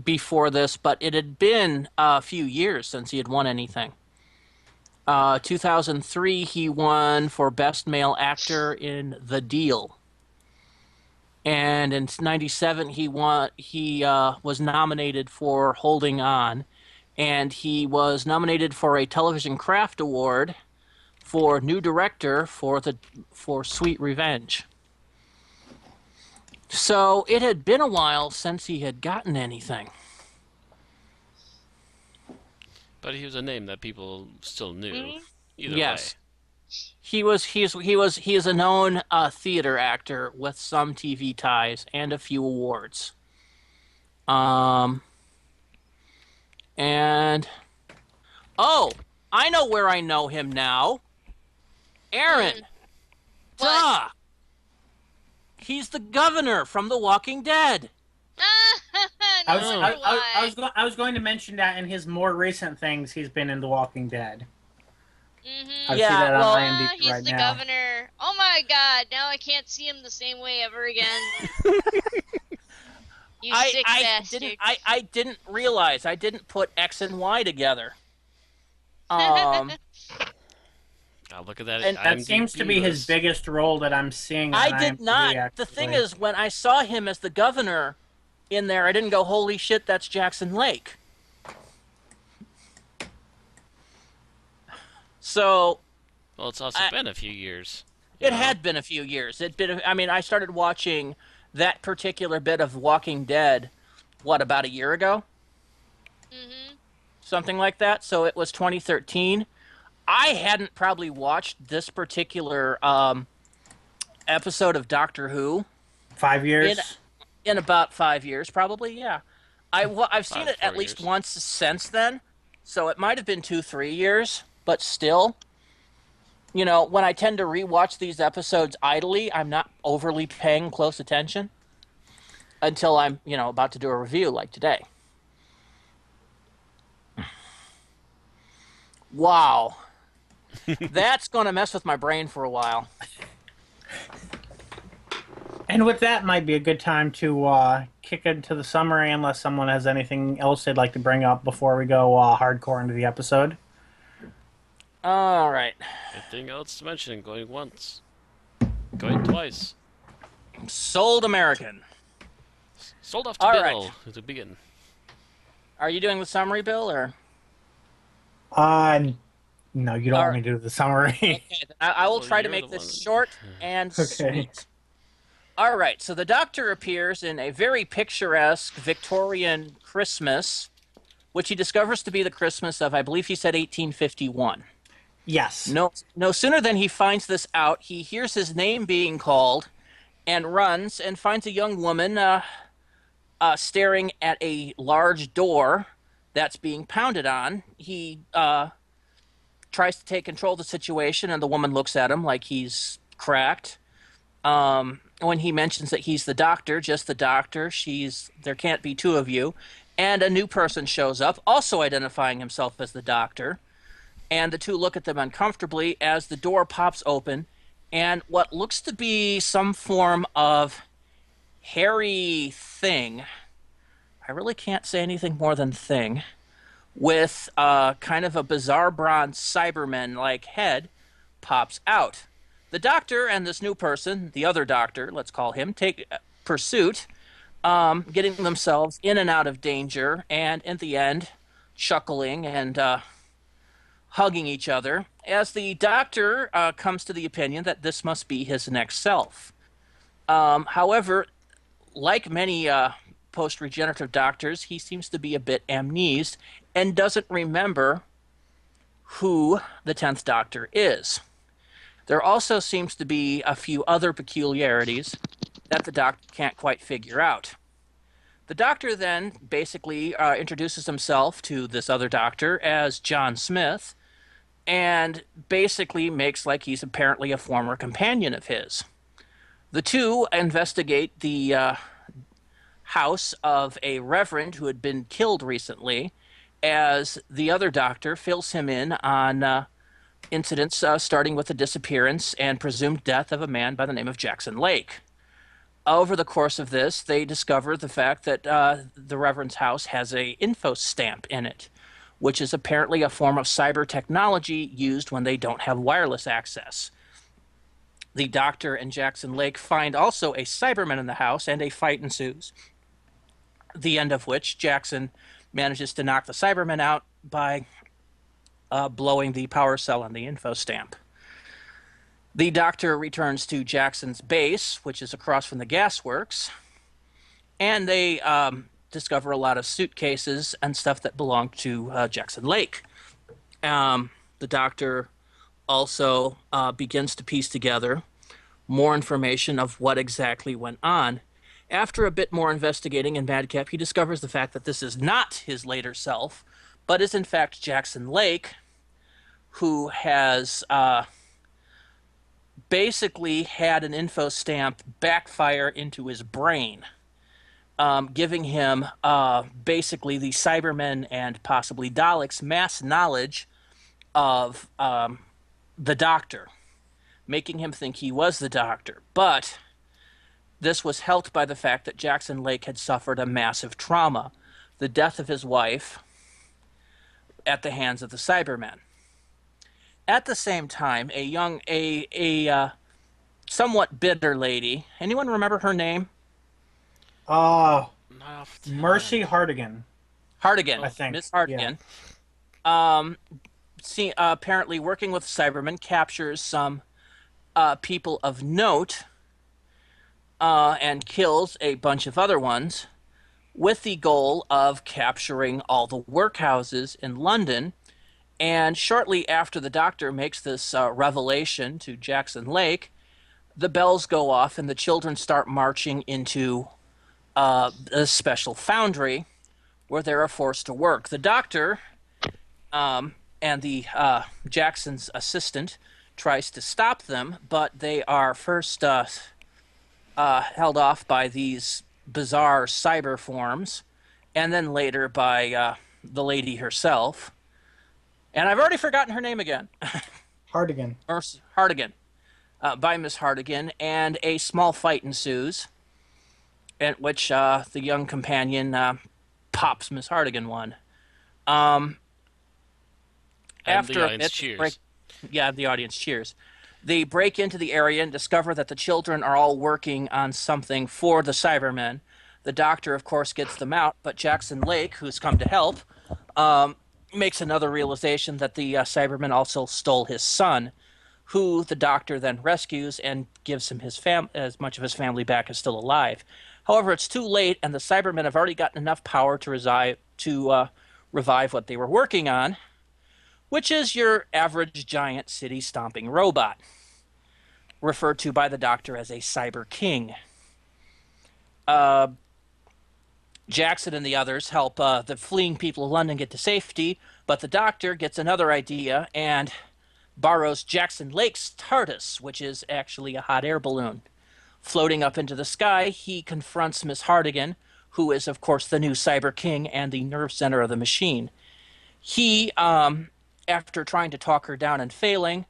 Before this, but it had been a few years since he had won anything. 2003, he won for Best Male Actor in The Deal. And in '97, he was nominated for Holding On, and he was nominated for a Television Craft Award for New Director for Sweet Revenge. So it had been a while since he had gotten anything. But he was a name that people still knew. Mhm. Either Yes. way. He is a known theater actor with some TV ties and a few awards. And I know where I know him now. Aaron. What? Duh. He's the governor from The Walking Dead. I No was, wonder I was going to mention that in his more recent things, he's been in The Walking Dead. I see Yeah, that on well- IMDb he's right the now. governor. Oh my god, now I can't see him the same way ever again. You sick bastard. I didn't realize. I didn't put X and Y together. Um, God, look at that. And That IMDb seems to be his list. biggest role that I'm seeing on I did IMDb, not. actually. The thing is, when I saw him as the governor in there, I didn't go, "Holy shit, that's Jackson Lake." So Well, it's also been a few years. it had been a few years. I mean, I started watching that particular bit of Walking Dead, about a year ago? Something like that. So it was 2013. I hadn't probably watched this particular episode of Doctor Who 5 years? in about 5 years, probably. Yeah, I've seen it 4 at least years. once since then, so it might have been 2-3 years, but still, when I tend to rewatch these episodes idly, I'm not overly paying close attention until I'm about to do a review like today. Wow, that's gonna mess with my brain for a while. And with that, might be a good time to kick into the summary, unless someone has anything else they'd like to bring up before we go hardcore into the episode. All right. Anything else to mention? Going once. Going twice. Sold American. Sold off to All Bill right. to begin. Are you doing the summary, Bill, or? No, you don't want me to do the summary. Okay, then I will Well, try to you're make the this one. short and sweet. All right, so the Doctor appears in a very picturesque Victorian Christmas, which he discovers to be the Christmas of, I believe he said 1851. Yes. No sooner than he finds this out, he hears his name being called and runs and finds a young woman staring at a large door that's being pounded on. He tries to take control of the situation, and the woman looks at him like he's cracked. When he mentions that he's the doctor, just the doctor, there can't be two of you. And a new person shows up, also identifying himself as the doctor. And the two look at them uncomfortably as the door pops open, and what looks to be some form of hairy thing, I really can't say anything more than thing, with kind of a bizarre bronze Cyberman-like head, pops out. The doctor and this new person, the other doctor, let's call him, take pursuit, getting themselves in and out of danger, and in the end, chuckling and hugging each other, as the doctor comes to the opinion that this must be his next self. However, like many post-regenerative doctors, he seems to be a bit amnesed and doesn't remember who the 10th Doctor is. There also seems to be a few other peculiarities that the Doctor can't quite figure out. The Doctor then basically introduces himself to this other Doctor as John Smith, and basically makes like he's apparently a former companion of his. The two investigate the house of a reverend who had been killed recently, as the other doctor fills him in on incidents starting with the disappearance and presumed death of a man by the name of Jackson Lake. Over the course of this, they discover the fact that the reverend's house has a info stamp in it, which is apparently a form of cyber technology used when they don't have wireless access. The doctor and Jackson Lake find also a Cyberman in the house, and a fight ensues, the end of which Jackson manages to knock the Cyberman out by blowing the power cell on the info stamp. The doctor returns to Jackson's base, which is across from the gasworks, and they discover a lot of suitcases and stuff that belonged to Jackson Lake. The doctor also begins to piece together more information of what exactly went on. After a bit more investigating in Madcap, he discovers the fact that this is not his later self, but is in fact Jackson Lake, who has basically had an info stamp backfire into his brain, giving him basically the Cybermen and possibly Daleks' mass knowledge of the Doctor, making him think he was the Doctor. But this was helped by the fact that Jackson Lake had suffered a massive trauma, the death of his wife at the hands of the Cybermen. At the same time, a somewhat bitter lady. Anyone remember her name? Uh, Not off the Mercy hand. Hardigan, Hardigan, I think. Miss Yeah. Hardigan. Apparently working with Cybermen, captures some people of note and kills a bunch of other ones, with the goal of capturing all the workhouses in London. And shortly after the Doctor makes this revelation to Jackson Lake, the bells go off and the children start marching into a special foundry where they are forced to work. The Doctor and the Jackson's assistant tries to stop them, but they are first held off by these bizarre cyber forms, and then later by the lady herself. And I've already forgotten her name again. Hardigan. Hardigan. By Miss Hardigan, and a small fight ensues, at which the young companion pops Miss Hardigan one. And After the a audience bit, cheers. the audience cheers. They break into the area and discover that the children are all working on something for the Cybermen. The Doctor, of course, gets them out, but Jackson Lake, who's come to help, makes another realization that the Cybermen also stole his son, who the Doctor then rescues and gives him as much of his family back as still alive. However, it's too late, and the Cybermen have already gotten enough power to revive what they were working on, which is your average giant city-stomping robot, referred to by the Doctor as a Cyber King. Jackson and the others help the fleeing people of London get to safety, but the Doctor gets another idea and borrows Jackson Lake's TARDIS, which is actually a hot air balloon. Floating up into the sky, he confronts Miss Hardigan, who is, of course, the new Cyber King and the nerve center of the machine. He, after trying to talk her down and failing,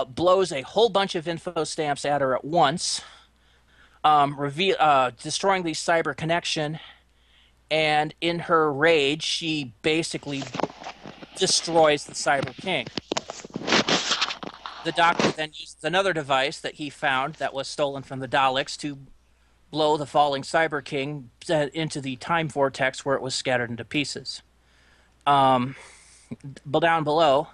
blows a whole bunch of info stamps at her at once, destroying the cyber connection, and in her rage, she basically destroys the Cyber King. The Doctor then uses another device that he found that was stolen from the Daleks to blow the falling Cyber King into the time vortex where it was scattered into pieces. But down below,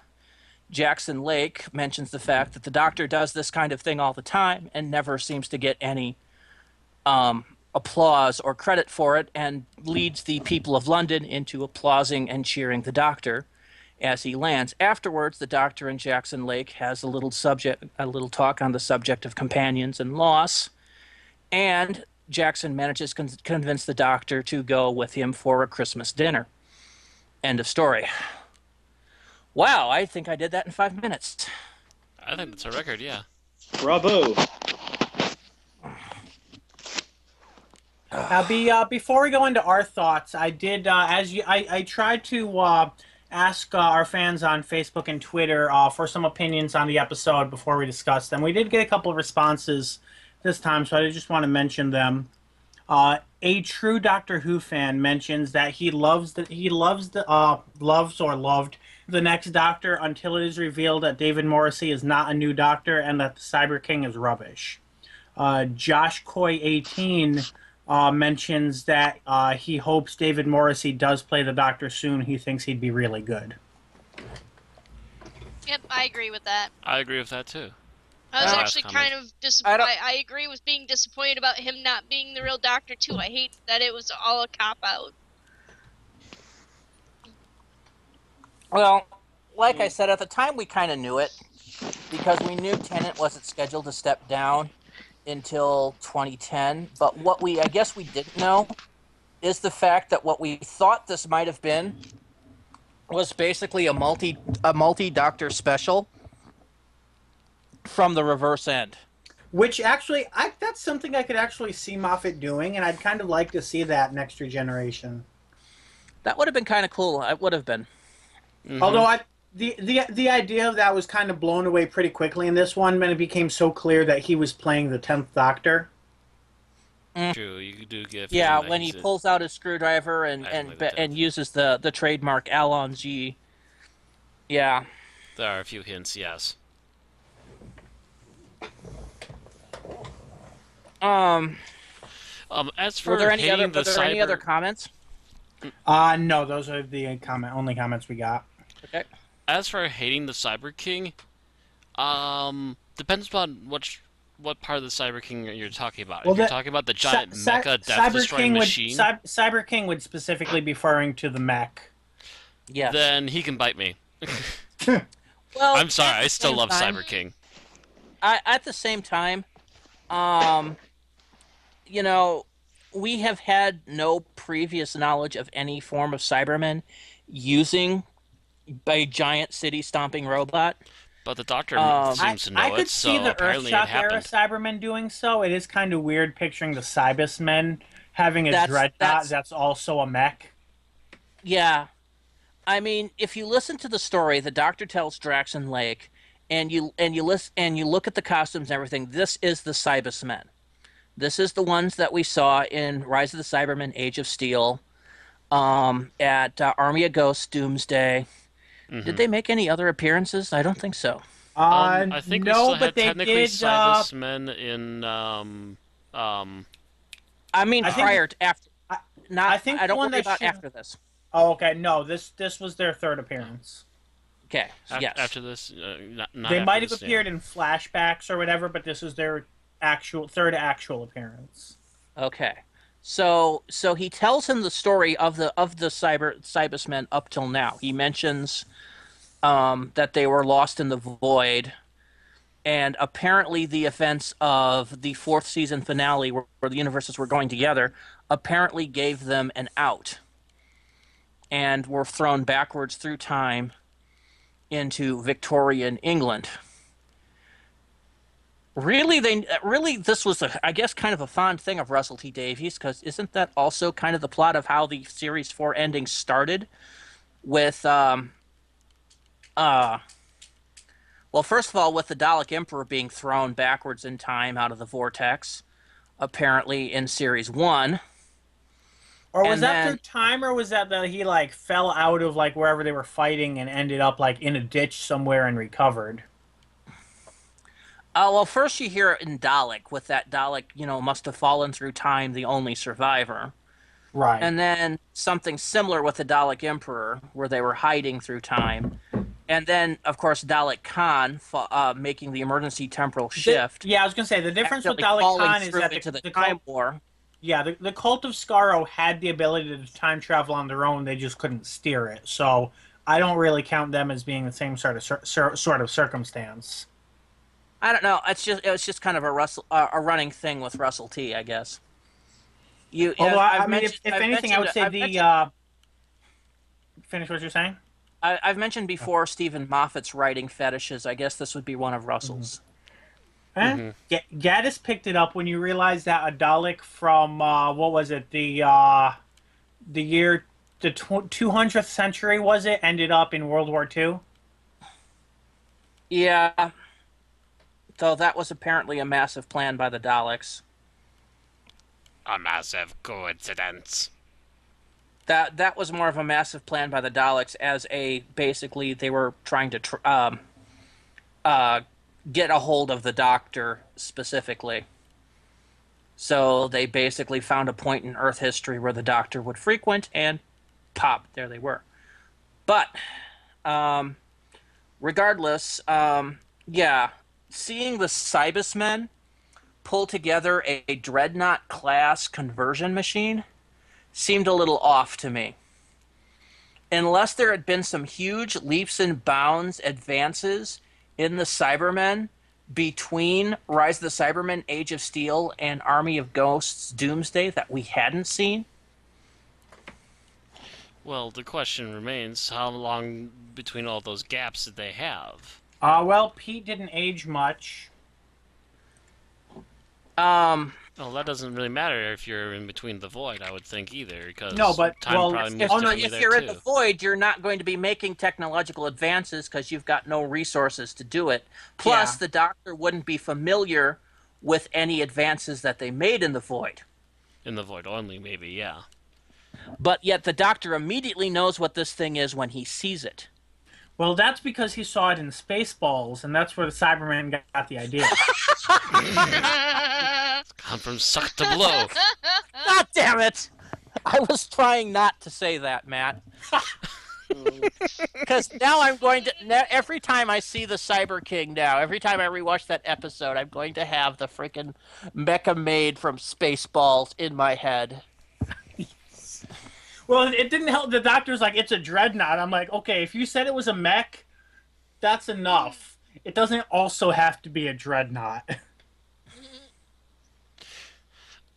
Jackson Lake mentions the fact that the Doctor does this kind of thing all the time and never seems to get any applause or credit for it, and leads the people of London into applauding and cheering the Doctor as he lands. Afterwards, the Doctor and Jackson Lake has a little talk on the subject of companions and loss, and Jackson manages to convince the Doctor to go with him for a Christmas dinner. End of story. Wow, I think I did that in 5 minutes. I think that's a record, yeah. Bravo. Before we go into our thoughts, I did I tried to ask our fans on Facebook and Twitter for some opinions on the episode before we discussed them. We did get a couple of responses this time, so I just want to mention them. A true Doctor Who fan mentions that he loved the next Doctor until it is revealed that David Morrissey is not a new Doctor and that the Cyber King is rubbish. Josh Coy 18 mentions that he hopes David Morrissey does play the Doctor soon. He thinks he'd be really good. Yep, I agree with that. I agree with that too. I was Last actually comment. kind of disappointed. don't- I agree with being disappointed about him not being the real Doctor too. I hate that it was all a cop out. Well, like I said, at the time we kind of knew it, because we knew Tennant wasn't scheduled to step down until 2010. But what I guess we didn't know is the fact that what we thought this might have been was basically a multi doctor special from the reverse end. Which actually, that's something I could actually see Moffat doing, and I'd kind of like to see that next generation. That would have been kind of cool. It would have been. Although the idea of that was kind of blown away pretty quickly in this one when it became so clear that he was playing the 10th Doctor. True, you do get. Yeah, when he pulls out his screwdriver and uses the trademark L on G. Yeah. There are a few hints, yes. As for were there any hating other comments? No, those are the only comments we got. Okay. As for hating the Cyber King, depends upon what part of the Cyber King you're talking about. Well, if you're talking about the giant mecha death-destroying machine, Cyber King would specifically be referring to the mech. Yes. Then he can bite me. Well, I'm sorry, I still love Cyber King. At the same time, we have had no previous knowledge of any form of Cybermen using a giant city-stomping robot. But the Doctor seems to know I could it, see so the apparently Earthshock it era happened. Cybermen doing so. It is kind of weird picturing the Cybusmen having a dreadnought that's also a mech. Yeah. I mean, if you listen to the story, the Doctor tells Drax and Lake, and you look at the costumes and everything, this is the Cybusmen. This is the ones that we saw in Rise of the Cybermen, Age of Steel, at Army of Ghosts, Doomsday. Mm-hmm. Did they make any other appearances? I don't think so. I think no, we still but had they technically did. Cybermen in I mean, prior to after. I think I don't one worry that about should- after this. Oh, okay. No, this was their third appearance. Okay. Yes. after this. Not They after might have this, appeared in flashbacks or whatever, but this is their third actual appearance. Okay. So he tells him the story of the Cybusmen up till now. He mentions that they were lost in the void, and apparently the events of the fourth season finale, where the universes were going together, apparently gave them an out, and were thrown backwards through time into Victorian England. Really, this was, I guess, kind of a fond thing of Russell T Davies, because isn't that also kind of the plot of how the Series 4 ending started? With, well, first of all, with the Dalek Emperor being thrown backwards in time out of the vortex, apparently in Series 1. Or was that through time, or was that he fell out of wherever they were fighting and ended up in a ditch somewhere and recovered? Well, first you hear it in Dalek, with that Dalek, must have fallen through time, the only survivor. Right. And then something similar with the Dalek Emperor, where they were hiding through time. And then, of course, Dalek Khan making the emergency temporal shift. I was going to say, the difference with Dalek Khan is that the time war. Yeah, the Cult of Skaro had the ability to time travel on their own. They just couldn't steer it. So I don't really count them as being the same sort of circumstance. I don't know. It was just kind of a running thing with Russell T, I guess. If anything, I would say finish what you're saying. I've mentioned before Stephen Moffat's writing fetishes. I guess this would be one of Russell's. Mm-hmm. Gaddis picked it up when you realized that a Dalek from what was it, the year, the 200th century was it, ended up in World War II. Yeah. Though that was apparently a massive plan by the Daleks. A massive coincidence. That was more of a massive plan by the Daleks, as basically they were trying to get a hold of the Doctor specifically. So they basically found a point in Earth history where the Doctor would frequent, and pop, there they were. But regardless, seeing the Cybusmen pull together a Dreadnought class conversion machine seemed a little off to me. Unless there had been some huge leaps and bounds advances in the Cybermen between Rise of the Cybermen, Age of Steel, and Army of Ghosts, Doomsday that we hadn't seen. Well, the question remains: how long between all those gaps did they have? Well, Pete didn't age much. Um, Well, that doesn't really matter if you're in between the void, I would think either, No, because but time well, probably moves if oh no, differently if there you're in the too. void, you're not going to be making technological advances because you've got no resources to do it. Plus, yeah. the doctor wouldn't be familiar with any advances that they made in the void. In the void only, maybe, yeah. But yet the doctor immediately knows what this thing is when he sees it. Well, that's because he saw it in Spaceballs, and that's where the Cyberman got the idea. Gone from suck to blow. God damn it! I was trying not to say that, Matt. Because now I'm going to every time I see the Cyber King now, every time I rewatch that episode, I'm going to have the freaking mecha maid from Spaceballs in my head. Well, it didn't help. The doctor's like, it's a dreadnought. I'm like, okay, if you said it was a mech, that's enough. It doesn't also have to be a dreadnought.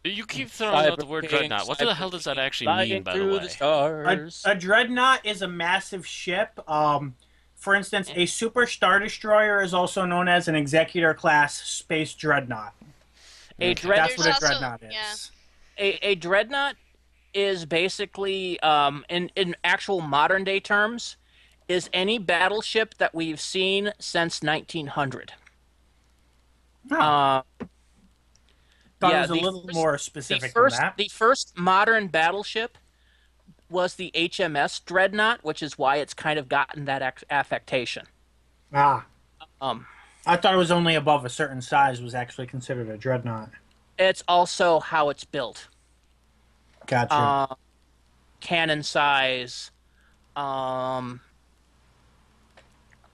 You keep throwing out the word dreadnought. What the hell does that actually mean, by the way? The stars. A dreadnought is a massive ship. For instance, a super star destroyer is also known as an executor class space dreadnought. A Okay. That's what There's a also- dreadnought yeah. is. A dreadnought is basically, in actual modern day terms, is any battleship that we've seen since 1900. Oh, Uh, thought yeah, it was a the little first- more specific than that. the first modern battleship was the HMS Dreadnought, which is why it's kind of gotten that affectation. Ah, Um, I thought it was only above a certain size was actually considered a dreadnought. it's also how it's built. Gotcha. Cannon size. Um,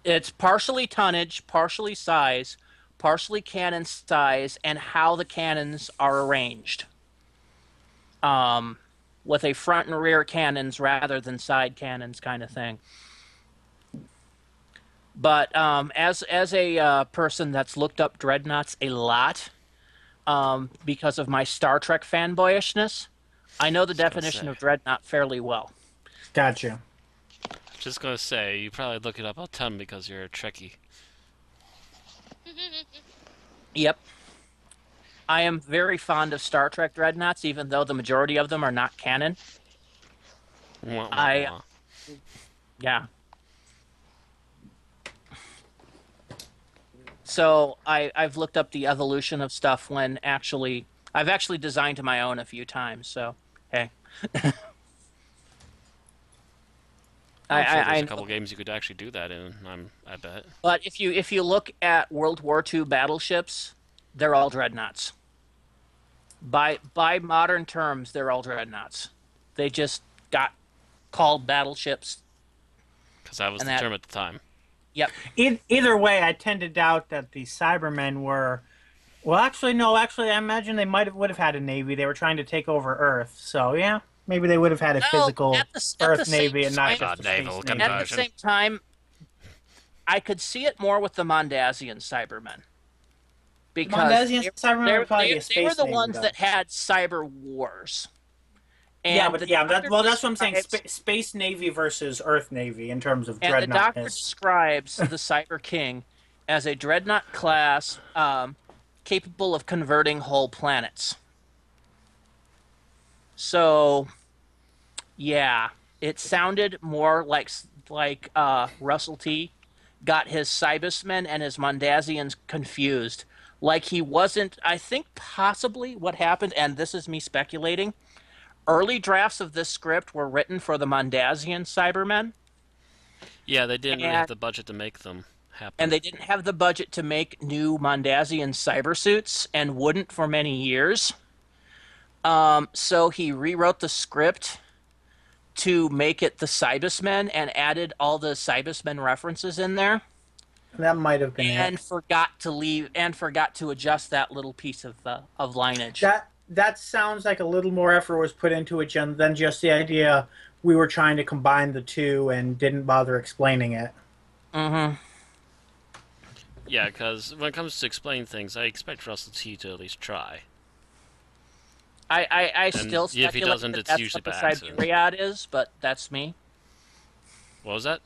it's partially tonnage, partially size, partially cannon size, and how the cannons are arranged. With a front and rear cannons rather than side cannons, kind of thing. But as a person that's looked up dreadnoughts a lot, because of my Star Trek fanboyishness, I know the Just gonna definition say. of dreadnought fairly well. Gotcha. Just gonna say, you probably look it up a ton because you're a Trekkie. Yep. I am very fond of Star Trek dreadnoughts, even though the majority of them are not canon. Wah, wah, I- wah. Yeah. So I've looked up the evolution of stuff when I've actually designed my own a few times. So hey, I'm sure there's I a know. couple games you could actually do that in. I bet. But if you look at World War II battleships, they're all dreadnoughts. By modern terms, they're all dreadnoughts. They just got called battleships. Because that was And the that- term at the time. Yep. Either way, I tend to doubt that the Cybermen were. Well, actually, no. Actually, I imagine they would have had a navy. They were trying to take over Earth, so yeah, maybe they would have had a Well, physical at the Earth same navy and not time- just a naval space navy. At the conversion. same time, I could see it more with the Mondasian Cybermen. Because Mondasian Cybermen would probably be a they space were the navy, ones though. that had cyber wars. Yeah, And but the yeah, doctor that's what I'm saying. describes- Space navy versus Earth navy in terms of And the doctor dreadnoughtness. describes the Cyber King as a dreadnought class capable of converting whole planets. So, yeah, it sounded more like Russell T got his Cybusmen and his Mondasians confused. Like he wasn't. I think possibly what happened, and this is me speculating. Early drafts of this script were written for the Mondasian Cybermen. Yeah, they didn't really have And- the budget to make them happen. And they didn't have the budget to make new Mondasian cyber suits and wouldn't for many years. So he rewrote the script to make it the Cybusmen and added all the Cybusmen references in there That might have been and it. forgot to adjust that little piece of lineage. That sounds like a little more effort was put into it than just the idea we were trying to combine the two and didn't bother explaining it. Mm-hmm. Yeah, because when it comes to explaining things, I expect Russell T to at least try. I And still if he speculate doesn't, that it's that's usually what the by accident. Siberiad is, but that's me. What was that?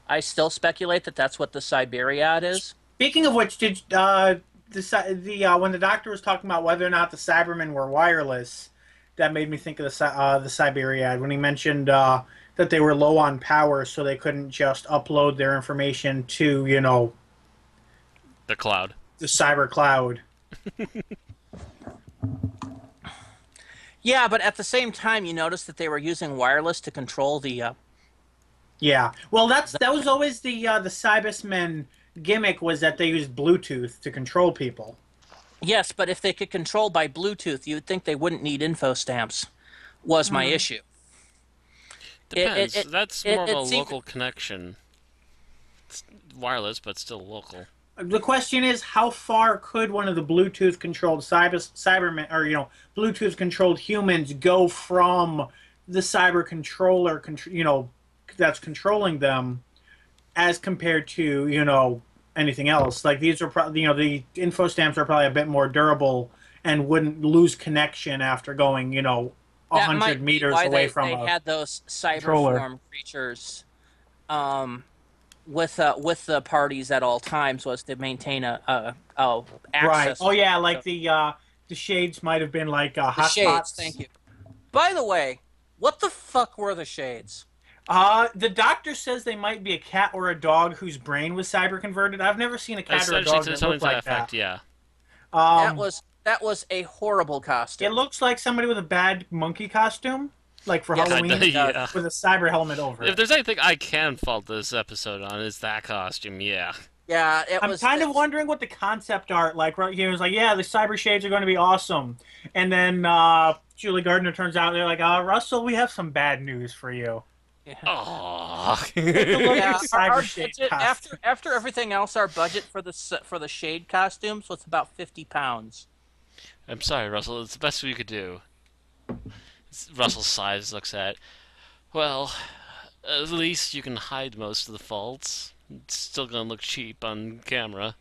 I still speculate that that's what the Siberiad is. Speaking of which, did when the doctor was talking about whether or not the Cybermen were wireless, that made me think of the Siberiad when he mentioned that they were low on power, so they couldn't just upload their information to The cloud. the cyber cloud. Yeah, but at the same time, you notice that they were using wireless to control the. Yeah, well, that was always the Cybersmen gimmick, was that they used Bluetooth to control people. Yes, but if they could control by Bluetooth, you'd think they wouldn't need info stamps. Was my issue. Depends. That's more of a it's local connection. It's wireless, but still local. The question is, how far could one of the Bluetooth-controlled Cybermen, or Bluetooth-controlled humans, go from the cyber controller, that's controlling them, as compared to anything else? Like, these are probably the info stamps are probably a bit more durable and wouldn't lose connection after going That might 100 be meters why away they from a had those cyber controller. form creatures with the parties at all times, was to maintain a Right. access. Oh yeah, like the shades might have been like The hotspots. shades. Thank you. By the way, what the fuck were the shades? The doctor says they might be a cat or a dog whose brain was cyber converted. I've never seen a cat or a Essentially, dog to that something looked to that like effect, that. yeah. That was a horrible costume. It looks like somebody with a bad monkey costume, like for Yes, Halloween, Kinda, yeah. with a cyber helmet over If it. there's anything I can fault this episode on, it's that costume, yeah. Yeah, I'm kind of it's- wondering what the concept art like right here is like. Yeah, the cyber shades are going to be awesome, and then Julie Gardner turns out they're like, Russell, we have some bad news for you. Aww. Look Yeah, at the cyber our shade budget, costume. after everything else, our budget for the shade costumes was about £50. I'm sorry, Russell. It's the best we could do. Russell sighs, looks at. Well, at least you can hide most of the faults. It's still gonna look cheap on camera.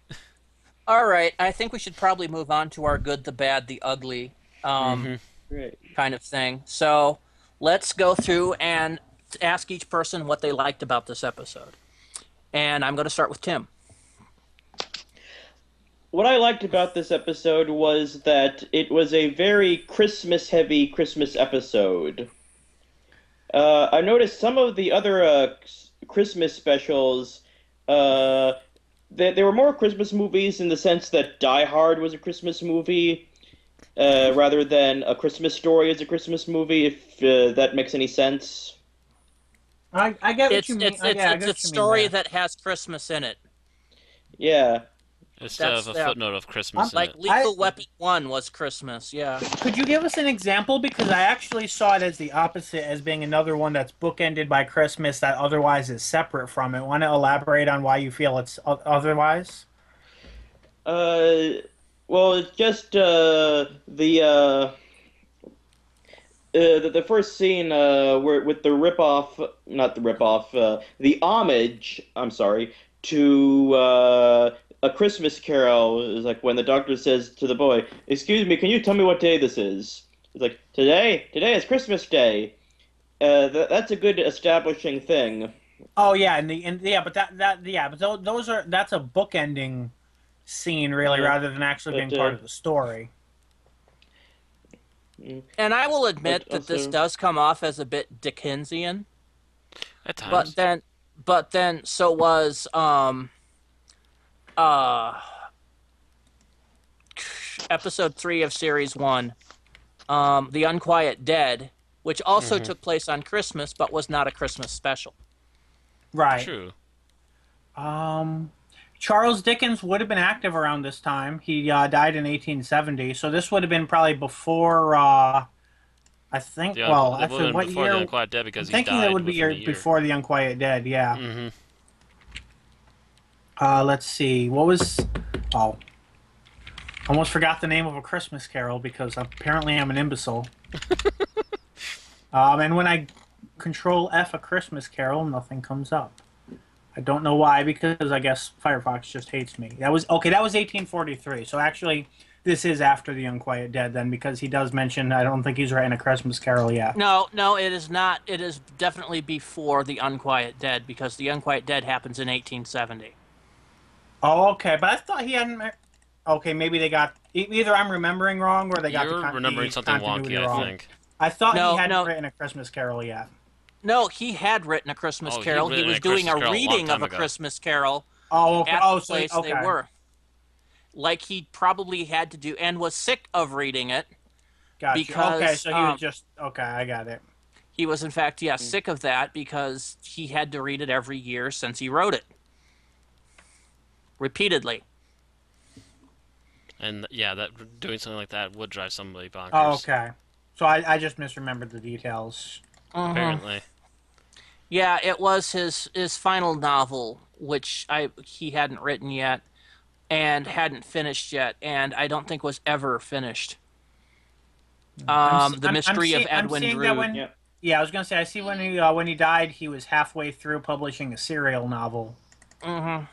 All right, I think we should probably move on to our good, the bad, the ugly Great. kind of thing. So let's go through and ask each person what they liked about this episode. And I'm going to start with Tim. What I liked about this episode was that it was a very Christmas-heavy Christmas episode. I noticed some of the other Christmas specials, they were more Christmas movies in the sense that Die Hard was a Christmas movie, rather than A Christmas Story is a Christmas movie, if that makes any sense. I get what It's you mean. it's I get it's what a you mean story there. that has Christmas in it. Yeah. Instead of a footnote of Christmas in Like it. Lethal Weapon 1 was Christmas, yeah. Could you give us an example? Because I actually saw it as the opposite, as being another one that's bookended by Christmas that otherwise is separate from it. Want to elaborate on why you feel it's otherwise? Well, it's just the first scene where with the ripoff, not the ripoff, the homage. I'm sorry, to A Christmas Carol is like when the doctor says to the boy, "Excuse me, can you tell me what day this is?" He's like, "Today is Christmas Day." That's a good establishing thing. Oh yeah, but that's a bookending scene really, Yeah, rather than actually being but, part of the story. And I will admit But that this also- does come off as a bit Dickensian, At times. but then so was episode 3 of series 1, The Unquiet Dead, which also took place on Christmas but was not a Christmas special. Right. True. Charles Dickens would have been active around this time. He died in 1870, so this would have been probably before. I think. It Well, would've actually, been what before year? the Unquiet Dead because I'm he thinking died that would be within the year. before the Unquiet Dead. Yeah. Mm-hmm. Let's see. What was? Oh, almost forgot the name of A Christmas Carol because apparently I'm an imbecile. And when I control F A Christmas Carol, nothing comes up. I don't know why, because I guess Firefox just hates me. That was 1843. So actually, this is after The Unquiet Dead then, because he does mention I don't think he's writing A Christmas Carol yet. No, it is not. It is definitely before The Unquiet Dead because The Unquiet Dead happens in 1870. Oh, okay, but I thought he hadn't. Okay, maybe they got either I'm remembering wrong or they got You're remembering the something continuity wonky, wrong. I think. I thought No, he hadn't no. written A Christmas Carol yet. No, he had written A Christmas Oh, he'd Carol. He written was A doing Christmas a Carol a long reading of time A ago. Christmas Carol Oh, okay. at Oh, the so place okay. they were. Like he probably had to do, and was sick of reading it Gotcha. because Okay, so he was just okay. I got it. he was in fact, sick of that because he had to read it every year since he wrote it repeatedly. And yeah, that doing something like that would drive somebody bonkers. Oh, okay. So I just misremembered the details. Apparently. Yeah, it was his final novel, which he hadn't written yet and hadn't finished yet, and I don't think was ever finished. The Mystery of I'm Edwin seeing that Drood. when, yeah, I was gonna say I see when he died, he was halfway through publishing a serial novel. Mm-hmm.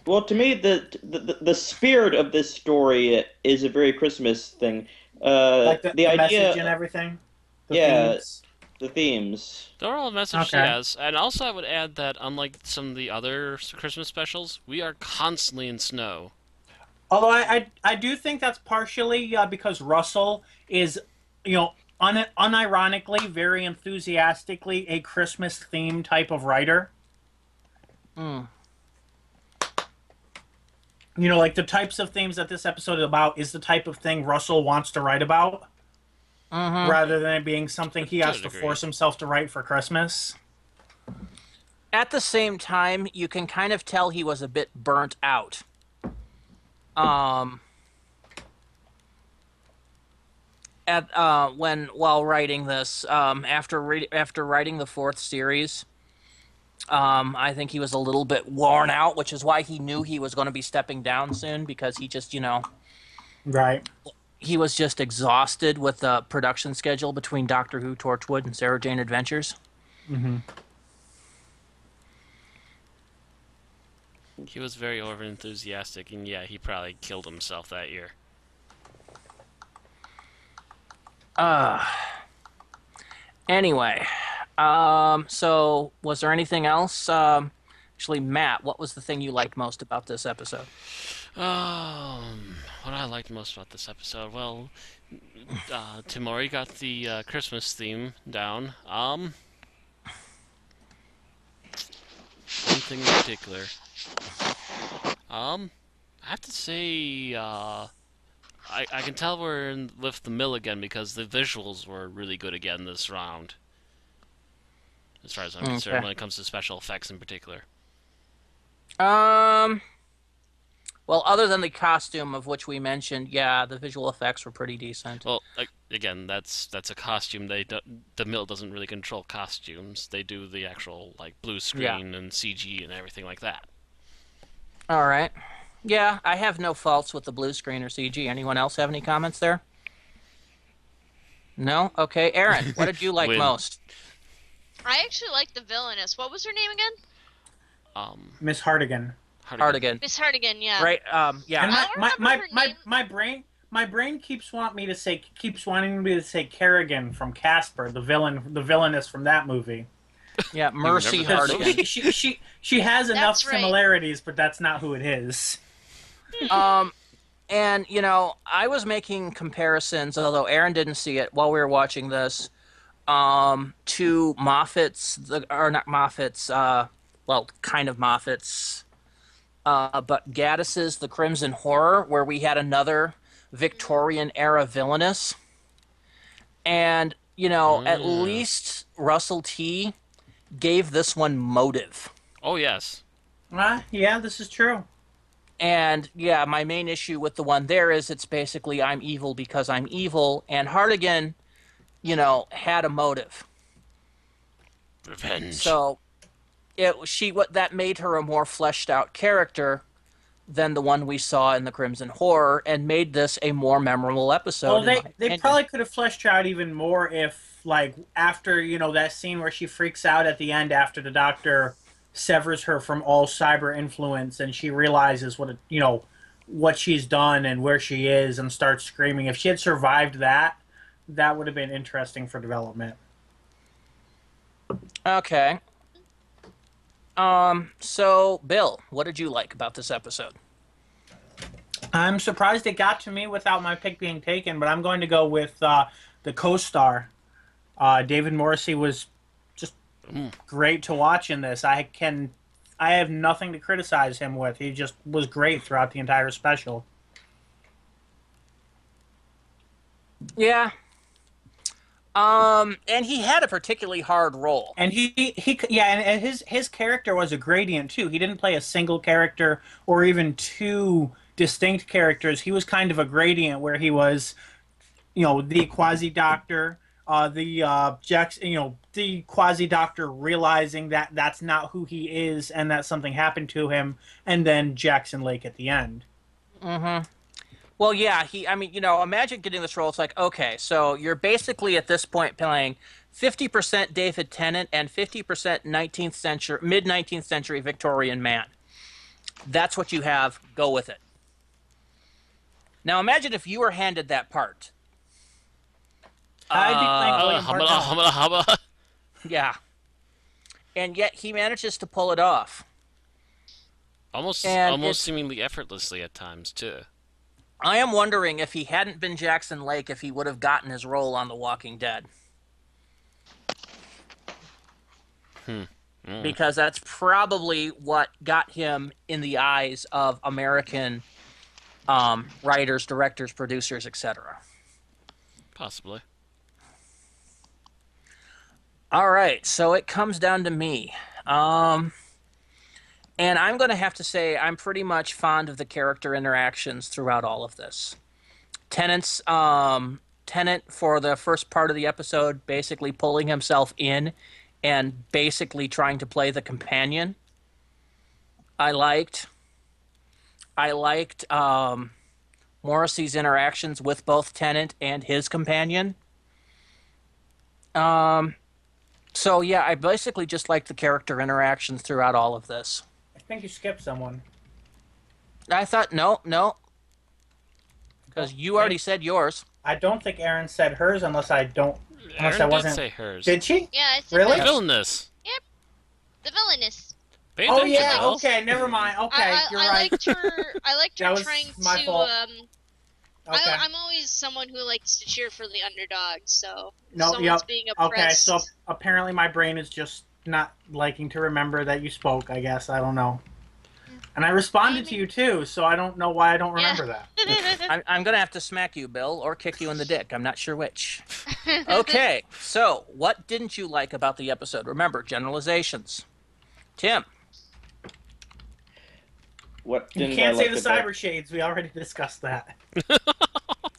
Well, to me, the spirit of this story is a very Christmas thing. Like the idea, message and everything. The yeah, themes. the themes. The overall message she Okay. has, and also I would add that unlike some of the other Christmas specials, we are constantly in snow. Although I do think that's partially because Russell is, unironically, very enthusiastically a Christmas theme type of writer. Mm. Like the types of themes that this episode is about is the type of thing Russell wants to write about, Mm-hmm. rather than it being something he To a has to degree. force himself to write for Christmas. At the same time, you can kind of tell he was a bit burnt out. While writing this, after writing the fourth series, I think he was a little bit worn out, which is why he knew he was going to be stepping down soon because he just, Right. he was just exhausted with the production schedule between Doctor Who, Torchwood, and Sarah Jane Adventures. Mm-hmm. He was very over-enthusiastic, and yeah, he probably killed himself that year. Anyway, so was there anything else? Actually, Matt, what was the thing you liked most about this episode? What I liked most about this episode, well, Timori got the Christmas theme down. One thing in particular. I have to say, I can tell we're in Lift the Mill again because the visuals were really good again this round. As far as I'm concerned, when it comes to special effects in particular. Well, other than the costume of which we mentioned, yeah, the visual effects were pretty decent. Well, again, that's a costume. The mill doesn't really control costumes. They do the actual blue screen and CG and everything like that. All right. Yeah, I have no faults with the blue screen or CG. Anyone else have any comments there? No? Okay, Aaron, what did you like Win. most? I actually like the villainess. What was her name again? Miss Hardigan. Hardigan. Miss Hardigan, yeah. Right. Yeah. And I don't remember her name. my brain keeps wanting me to say Kerrigan from Casper, the villainess from that movie. Yeah. Mercy remember that Hardigan. She has enough That's right. similarities, but that's not who it is. And I was making comparisons, although Aaron didn't see it while we were watching this, to Moffat's, or not Moffat's, well, kind of Moffat's, but Gaddis's The Crimson Horror, where we had another Victorian era villainess. And, at least Russell T gave this one motive. Oh yes. Yeah, this is true. And yeah, my main issue with the one there is it's basically I'm evil because I'm evil, and Hardigan, had a motive. Revenge. So that made her a more fleshed out character than the one we saw in the Crimson Horror, and made this a more memorable episode. Well, in my they opinion. probably could have fleshed her out even more if, after, that scene where she freaks out at the end after the doctor severs her from all cyber influence and she realizes what she's done and where she is and starts screaming. If she had survived that, that would have been interesting for development. Okay. So Bill, what did you like about this episode? I'm surprised it got to me without my pick being taken, but I'm going to go with the co-star. David Morrissey was just great to watch in this. I have nothing to criticize him with. He just was great throughout the entire special. Yeah. And he had a particularly hard role. And and his character was a gradient too. He didn't play a single character or even two distinct characters. He was kind of a gradient where he was, the quasi doctor, the quasi doctor realizing that that's not who he is and that something happened to him, and then Jackson Lake at the end. Mm-hmm. Well, yeah, imagine getting this role. It's like, okay, so you're basically at this point playing 50% David Tennant and 50% mid-19th century Victorian man. That's what you have. Go with it. Now, imagine if you were handed that part. I'd be playing William Hartnell. Hubba. Yeah. And yet he manages to pull it off. Almost seemingly effortlessly at times, too. I am wondering if he hadn't been Jackson Lake, if he would have gotten his role on The Walking Dead. Because that's probably what got him in the eyes of American writers, directors, producers, etc. Possibly. All right, so it comes down to me. And I'm going to have to say I'm pretty much fond of the character interactions throughout all of this. Tennant for the first part of the episode, basically pulling himself in and basically trying to play the companion. I liked Morrissey's interactions with both Tennant and his companion. So yeah, I basically just liked the character interactions throughout all of this. I think you skipped someone. I thought, no. Because you already said yours. I don't think Aaron said hers unless I Aaron wasn't. did say hers. Did she? Yeah, I said Really? that. Villainous. Yep. The villainous. Pay Oh attention, yeah. Bill. Okay. Never mind. Okay, you're right. I liked her That was trying my to fault. Okay. I'm always someone who likes to cheer for the underdog, so if No, someone's yep. being Okay, oppressed. so apparently my brain is just not liking to remember that you spoke, I guess. I don't know. And I responded to you too, so I don't know why I don't remember that. I'm going to have to smack you, Bill, or kick you in the dick. I'm not sure which. Okay, so what didn't you like about the episode? Remember, generalizations. Tim. What You didn't can't I say like the about- cyber shades. We already discussed that.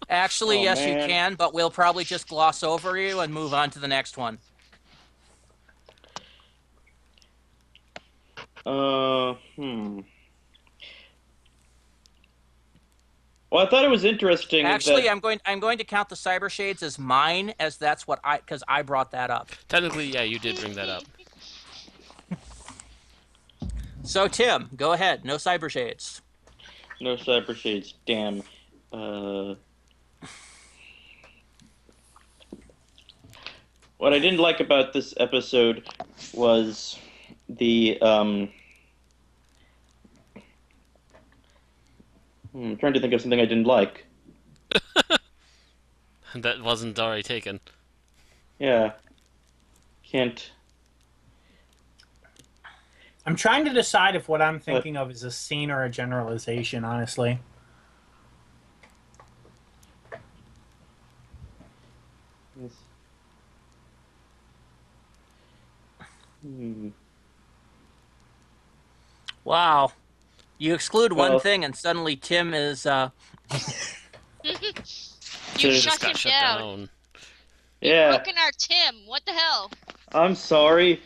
Actually, Oh, yes, man. you can, but we'll probably just gloss over you and move on to the next one. Well, I thought it was interesting. Actually, that... I'm going to count the cyber shades as mine, as that's what because I brought that up. Technically, yeah, you did bring that up. So, Tim, go ahead. No cyber shades. No cyber shades. Damn. What I didn't like about this episode was the I'm trying to think of something I didn't like. That wasn't already taken. Yeah. Can't. I'm trying to decide if what I'm thinking of is a scene or a generalization, honestly. Wow. You exclude one Well- thing, and suddenly Tim is. You Just shut him Got shut down. down. Yeah. Broken our Tim. What the hell? I'm sorry.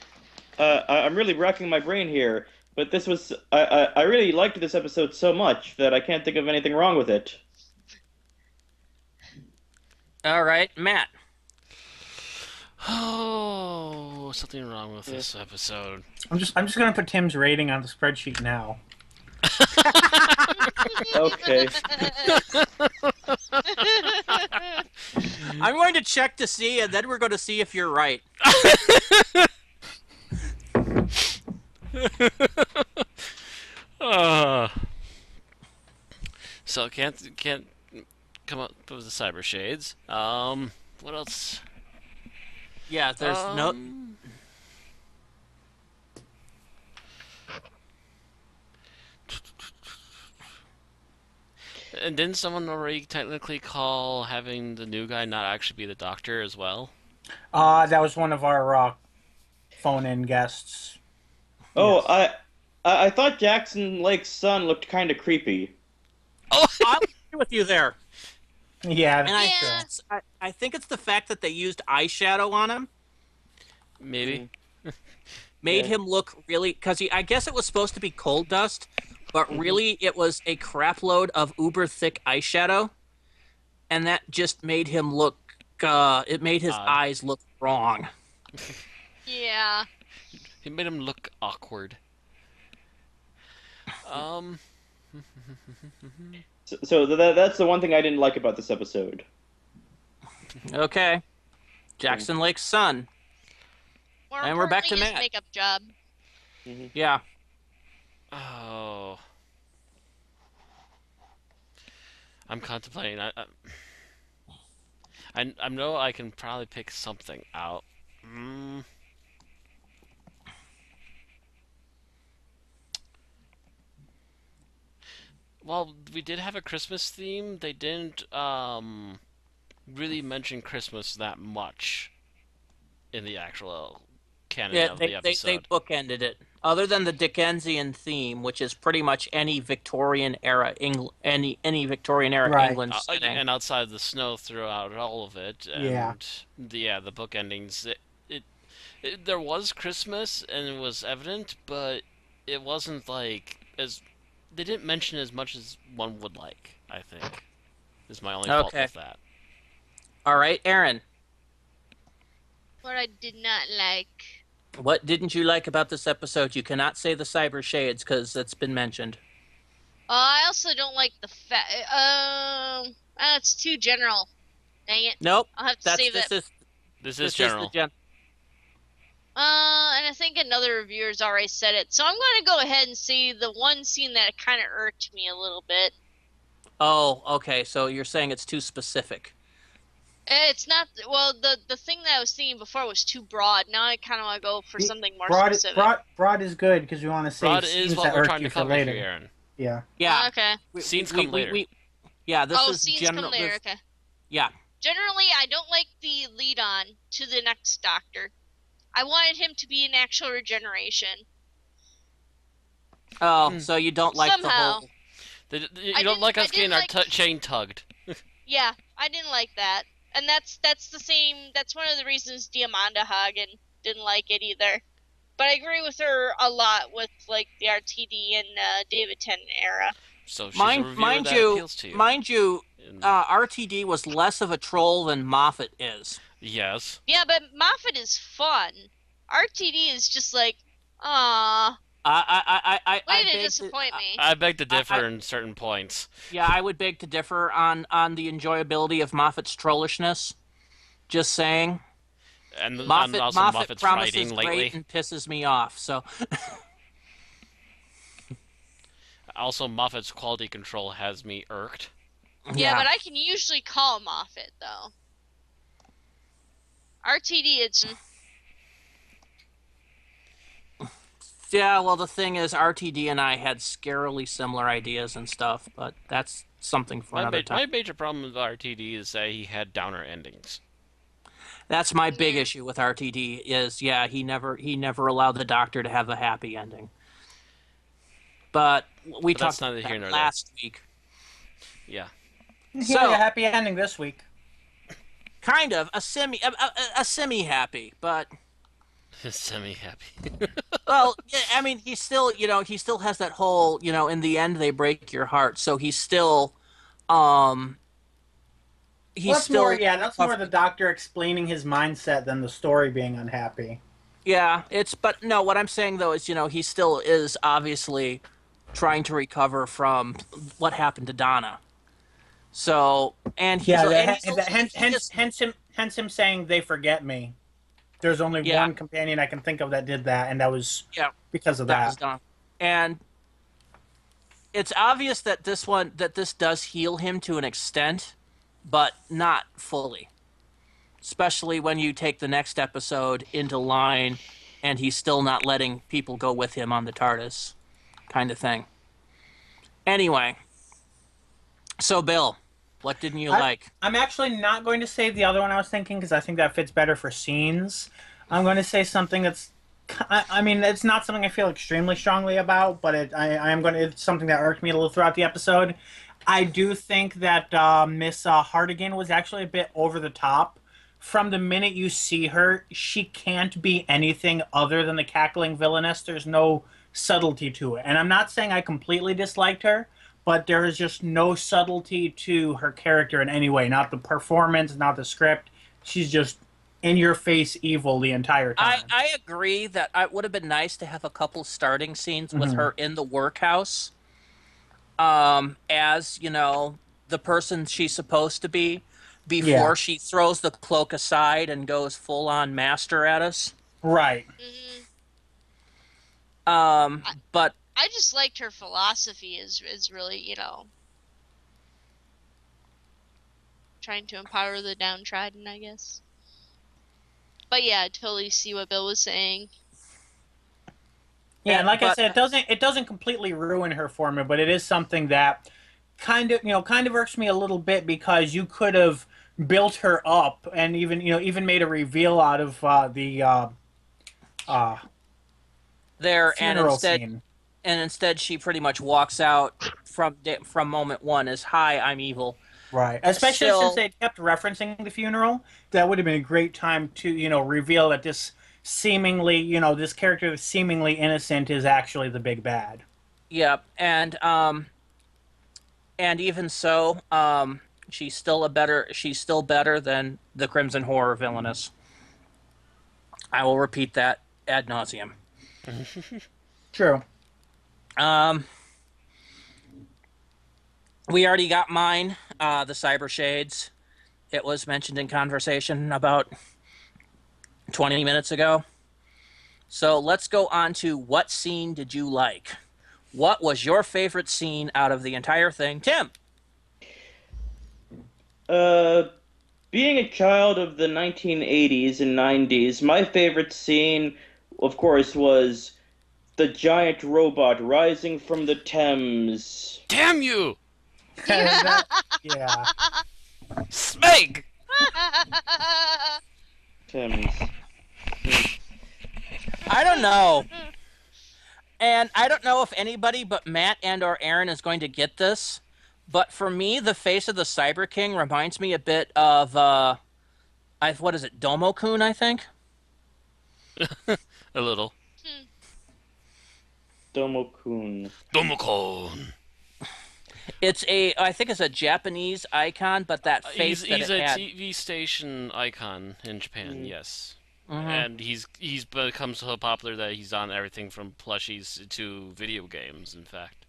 I'm really racking my brain here, but this was I really liked this episode so much that I can't think of anything wrong with it. All right, Matt. Oh, something wrong with this episode. I'm just gonna put Tim's rating on the spreadsheet now. Okay. I'm going to check to see, and then we're going to see if you're right. Uh, so can't come up with the cyber shades. What else? Yeah, there's no. And didn't someone already technically call having the new guy not actually be the doctor as well? That was one of our phone-in guests. Oh, Yes. I thought Jackson Lake's son looked kind of creepy. Oh, I agree with you there, Yeah, and Yeah. I think it's the fact that they used eyeshadow on him maybe. made Yeah. him look really because I guess it was supposed to be coal dust, but really it was a crap load of uber thick eyeshadow, and that just made him look. It made his Odd. eyes look wrong. Yeah. He made him look awkward. Um, So that's the one thing I didn't like about this episode. Okay, Jackson Lake's son. More And we're back to importantly, his Matt. makeup job. Yeah. oh, I'm contemplating. I know I can probably pick something out. Mm. Well, we did have a Christmas theme. They didn't really mention Christmas that much in the actual canon Yeah, of the they episode. bookended it. Other than the Dickensian theme, which is pretty much any Victorian era any Victorian era Right. England setting. And outside the snow throughout all of it, Yeah. and the book endings. There was Christmas and it was evident, but it wasn't like as they didn't mention as much as one would like. I think is my only fault Okay. with that. All right, Aaron, What I did not like. what didn't you like about this episode? You cannot say the cyber shades because it's been mentioned. I also don't like the it's too general. Dang it. Nope. I'll have to That's save that. This this is general. is the And I think another reviewer's already said it. So I'm going to go ahead and see the one scene that kind of irked me a little bit. Oh, okay. So you're saying it's too specific. It's not, well, the thing that I was thinking before was too broad. Now I kind of want to go for something more broad, specific. broad is good because we want to save Broad scenes is what that we're irk trying you to for cover later. here, Aaron. Yeah. Yeah. Okay. Scenes come later. Yeah, this Oh, is scenes general. come later. Okay. Yeah. Generally, I don't like the lead on to the next Doctor. I wanted him to be an actual regeneration. Oh, so you don't like the Somehow. whole. You I don't didn't- like I us getting didn't our like- chain tugged. Yeah, I didn't like that. And that's the same. That's one of the reasons Diamanda Hagen didn't like it either. But I agree with her a lot with like the RTD and David Tennant era. So she's a reviewer Mind that you, appeals to you. And- RTD was less of a troll than Moffat is. yes. Yeah, but Moffat is fun. RTD is just like, ah, I way to beg disappoint me. I beg to differ in certain points. Yeah, I would beg to differ on the enjoyability of Moffat's trollishness. Just saying. And Moffat also Moffat's promises writing great lately. and pisses me off. So Also, Moffat's quality control has me irked. Yeah, but I can usually call Moffat though. RTD, it's Yeah, well, the thing is, RTD and I had scarily similar ideas and stuff, but that's something for another My time. major problem with RTD is that he had downer endings. That's my big Yeah. issue with RTD is, yeah, he never allowed the Doctor to have a happy ending. But we But that's talked neither about here that nor last week. Yeah. He So- had a happy ending this week. Kind of a semi happy, but Semi-happy. well, yeah, I mean, he still has that whole, in the end they break your heart. So he's still, That's more the Doctor explaining his mindset than the story being unhappy. Yeah, but no, what I'm saying though is, he still is obviously trying to recover from what happened to Donna. So, and he's Yeah, and he's he just hence him saying they forget me. There's only yeah, one companion I can think of that did that, and that was yeah, because of that was that. Donna. And it's obvious that this does heal him to an extent, but not fully. Especially when you take the next episode into line and he's still not letting people go with him on the TARDIS kind of thing. Anyway, so Bill, what didn't you I, like? I'm actually not going to say the other one I was thinking because I think that fits better for scenes. I'm going to say something that's, I mean, it's not something I feel extremely strongly about, but I am going to, it's something that irked me a little throughout the episode. I do think that Miss Hartigan was actually a bit over the top. From the minute you see her, she can't be anything other than the cackling villainess. There's no subtlety to it. And I'm not saying I completely disliked her, but there is just no subtlety to her character in any way. Not the performance, not the script. She's just in your face evil the entire time. I agree that it would have been nice to have a couple starting scenes with Mhm. her in the workhouse, as you know, the person she's supposed to be Yeah, before she throws the cloak aside and goes full on master at us. right. Hmm. I, But I just liked her philosophy is really, trying to empower the downtrodden, I guess. But yeah, I totally see what Bill was saying. Yeah, and like I but said, it doesn't completely ruin her for me, but it is something that kind of irks me a little bit because you could have built her up and even made a reveal out of uh, there funeral scene. and instead she pretty much walks out from moment one as hi, I'm evil. Right. Especially since Still, they kept referencing the funeral, that would have been a great time to, reveal that this seemingly, this character that's seemingly innocent is actually the big bad. yeah, and even so, she's still better than the Crimson Horror villainess. I will repeat that ad nauseum. True. Um, we already got mine, the Cyber Shades. It was mentioned in conversation about 20 minutes ago. So let's go on to what scene did you like? What was your favorite scene out of the entire thing? Tim! Uh, Being a child of the 1980s and 90s, my favorite scene, of course, was the giant robot rising from the Thames. Damn you, That, yeah. Smeg! Thames. I don't know. And I don't know if anybody but Matt and or Aaron is going to get this, but for me, the face of the Cyber King reminds me a bit of what is it, Domo-kun, I think. A little. Domo-kun. Domokon. I think it's a Japanese icon, but that face that He's it a had. TV station icon in Japan, yes. Mhm. And he's become so popular that he's on everything from plushies to video games, in fact.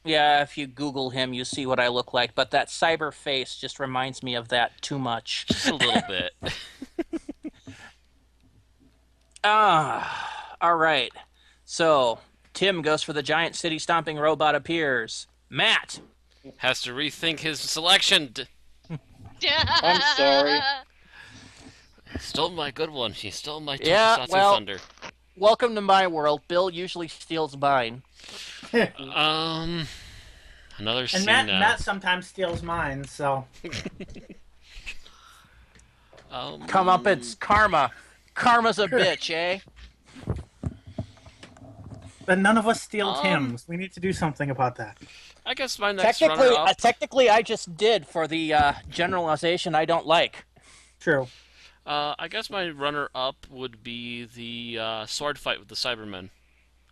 Yeah, if you Google him, you see what I look like, but that cyber face just reminds me of that too much. Just a little bit. All right. So, Tim goes for the giant city stomping robot appears. Matt. Has to rethink his selection. I'm sorry. Stole my good one. She stole my Yeah, Tokusatsu well- thunder. Welcome to my world. Bill usually steals mine. Another And scene Matt sometimes steals mine, so Come up, it's karma. Karma's a bitch, eh? but none of us steal Um, Tim's. We need to do something about that. I guess my next runner-up. Technically, I just did for the generalization I don't like. True. I guess my runner-up would be the sword fight with the Cybermen.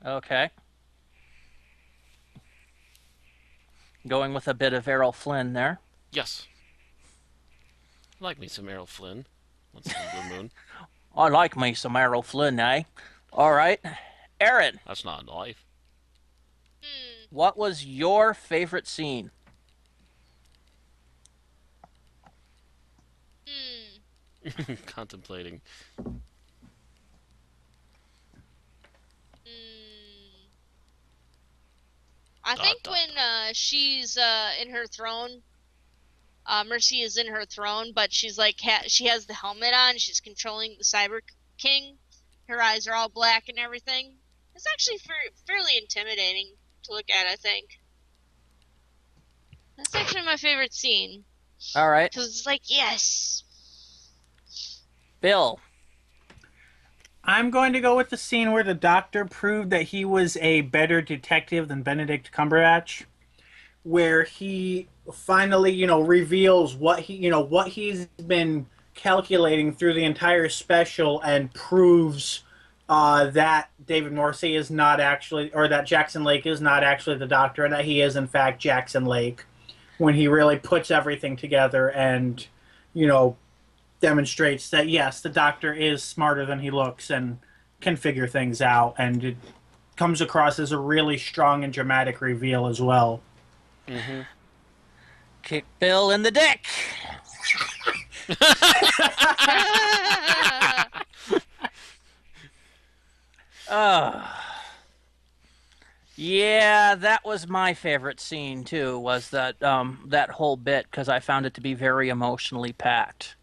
Okay. Going with a bit of Errol Flynn there. Yes. I like me some Errol Flynn. Once in a blue moon. I like me some Errol Flynn, eh? All right. Aaron. That's not life. what was your favorite scene? Hmm. Contemplating. Hmm. I Dot think dot when dot. she's in her throne, Mercy is in her throne, but she's like she has the helmet on. She's controlling the Cyber King. Her eyes are all black and everything. It's actually fairly intimidating to look at, I think. That's actually my favorite scene. All right, Because it's like, yes. Bill. I'm going to go with the scene where the doctor proved that he was a better detective than Benedict Cumberbatch, where he finally, reveals what he's been calculating through the entire special and proves that David Morrissey is not actually, or that Jackson Lake is not actually the doctor, and that he is in fact Jackson Lake. When he really puts everything together and, you know, demonstrates that yes, the doctor is smarter than he looks and can figure things out, and it comes across as a really strong and dramatic reveal as well. Mm-hmm. Kick Bill in the dick. Oh, yeah, that was my favorite scene too. Was that whole bit because I found it to be very emotionally packed.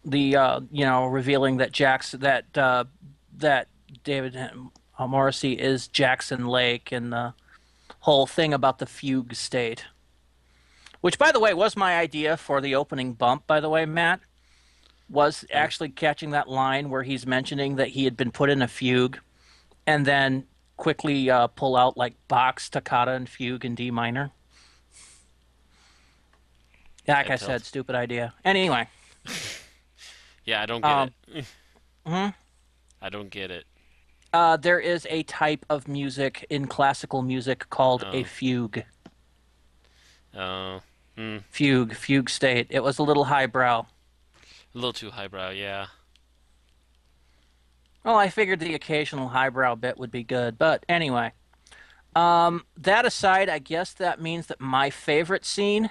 The revealing that that David Morrissey is Jackson Lake and the whole thing about the fugue state, which by the way was my idea for the opening bump. By the way, Matt was Mm. actually catching that line where he's mentioning that he had been put in a fugue and then quickly pull out like Bach's toccata and fugue in D minor. Like That I tells. said, stupid idea. Anyway, Yeah, I don't get um, it. mhm. I don't get it. There is a type of music in classical music called a Oh. fugue. Oh. Hmm. Fugue state. It was a little highbrow. A little too highbrow, yeah. Well, I figured the occasional highbrow bit would be good, but anyway. That aside, I guess that means that my favorite scene,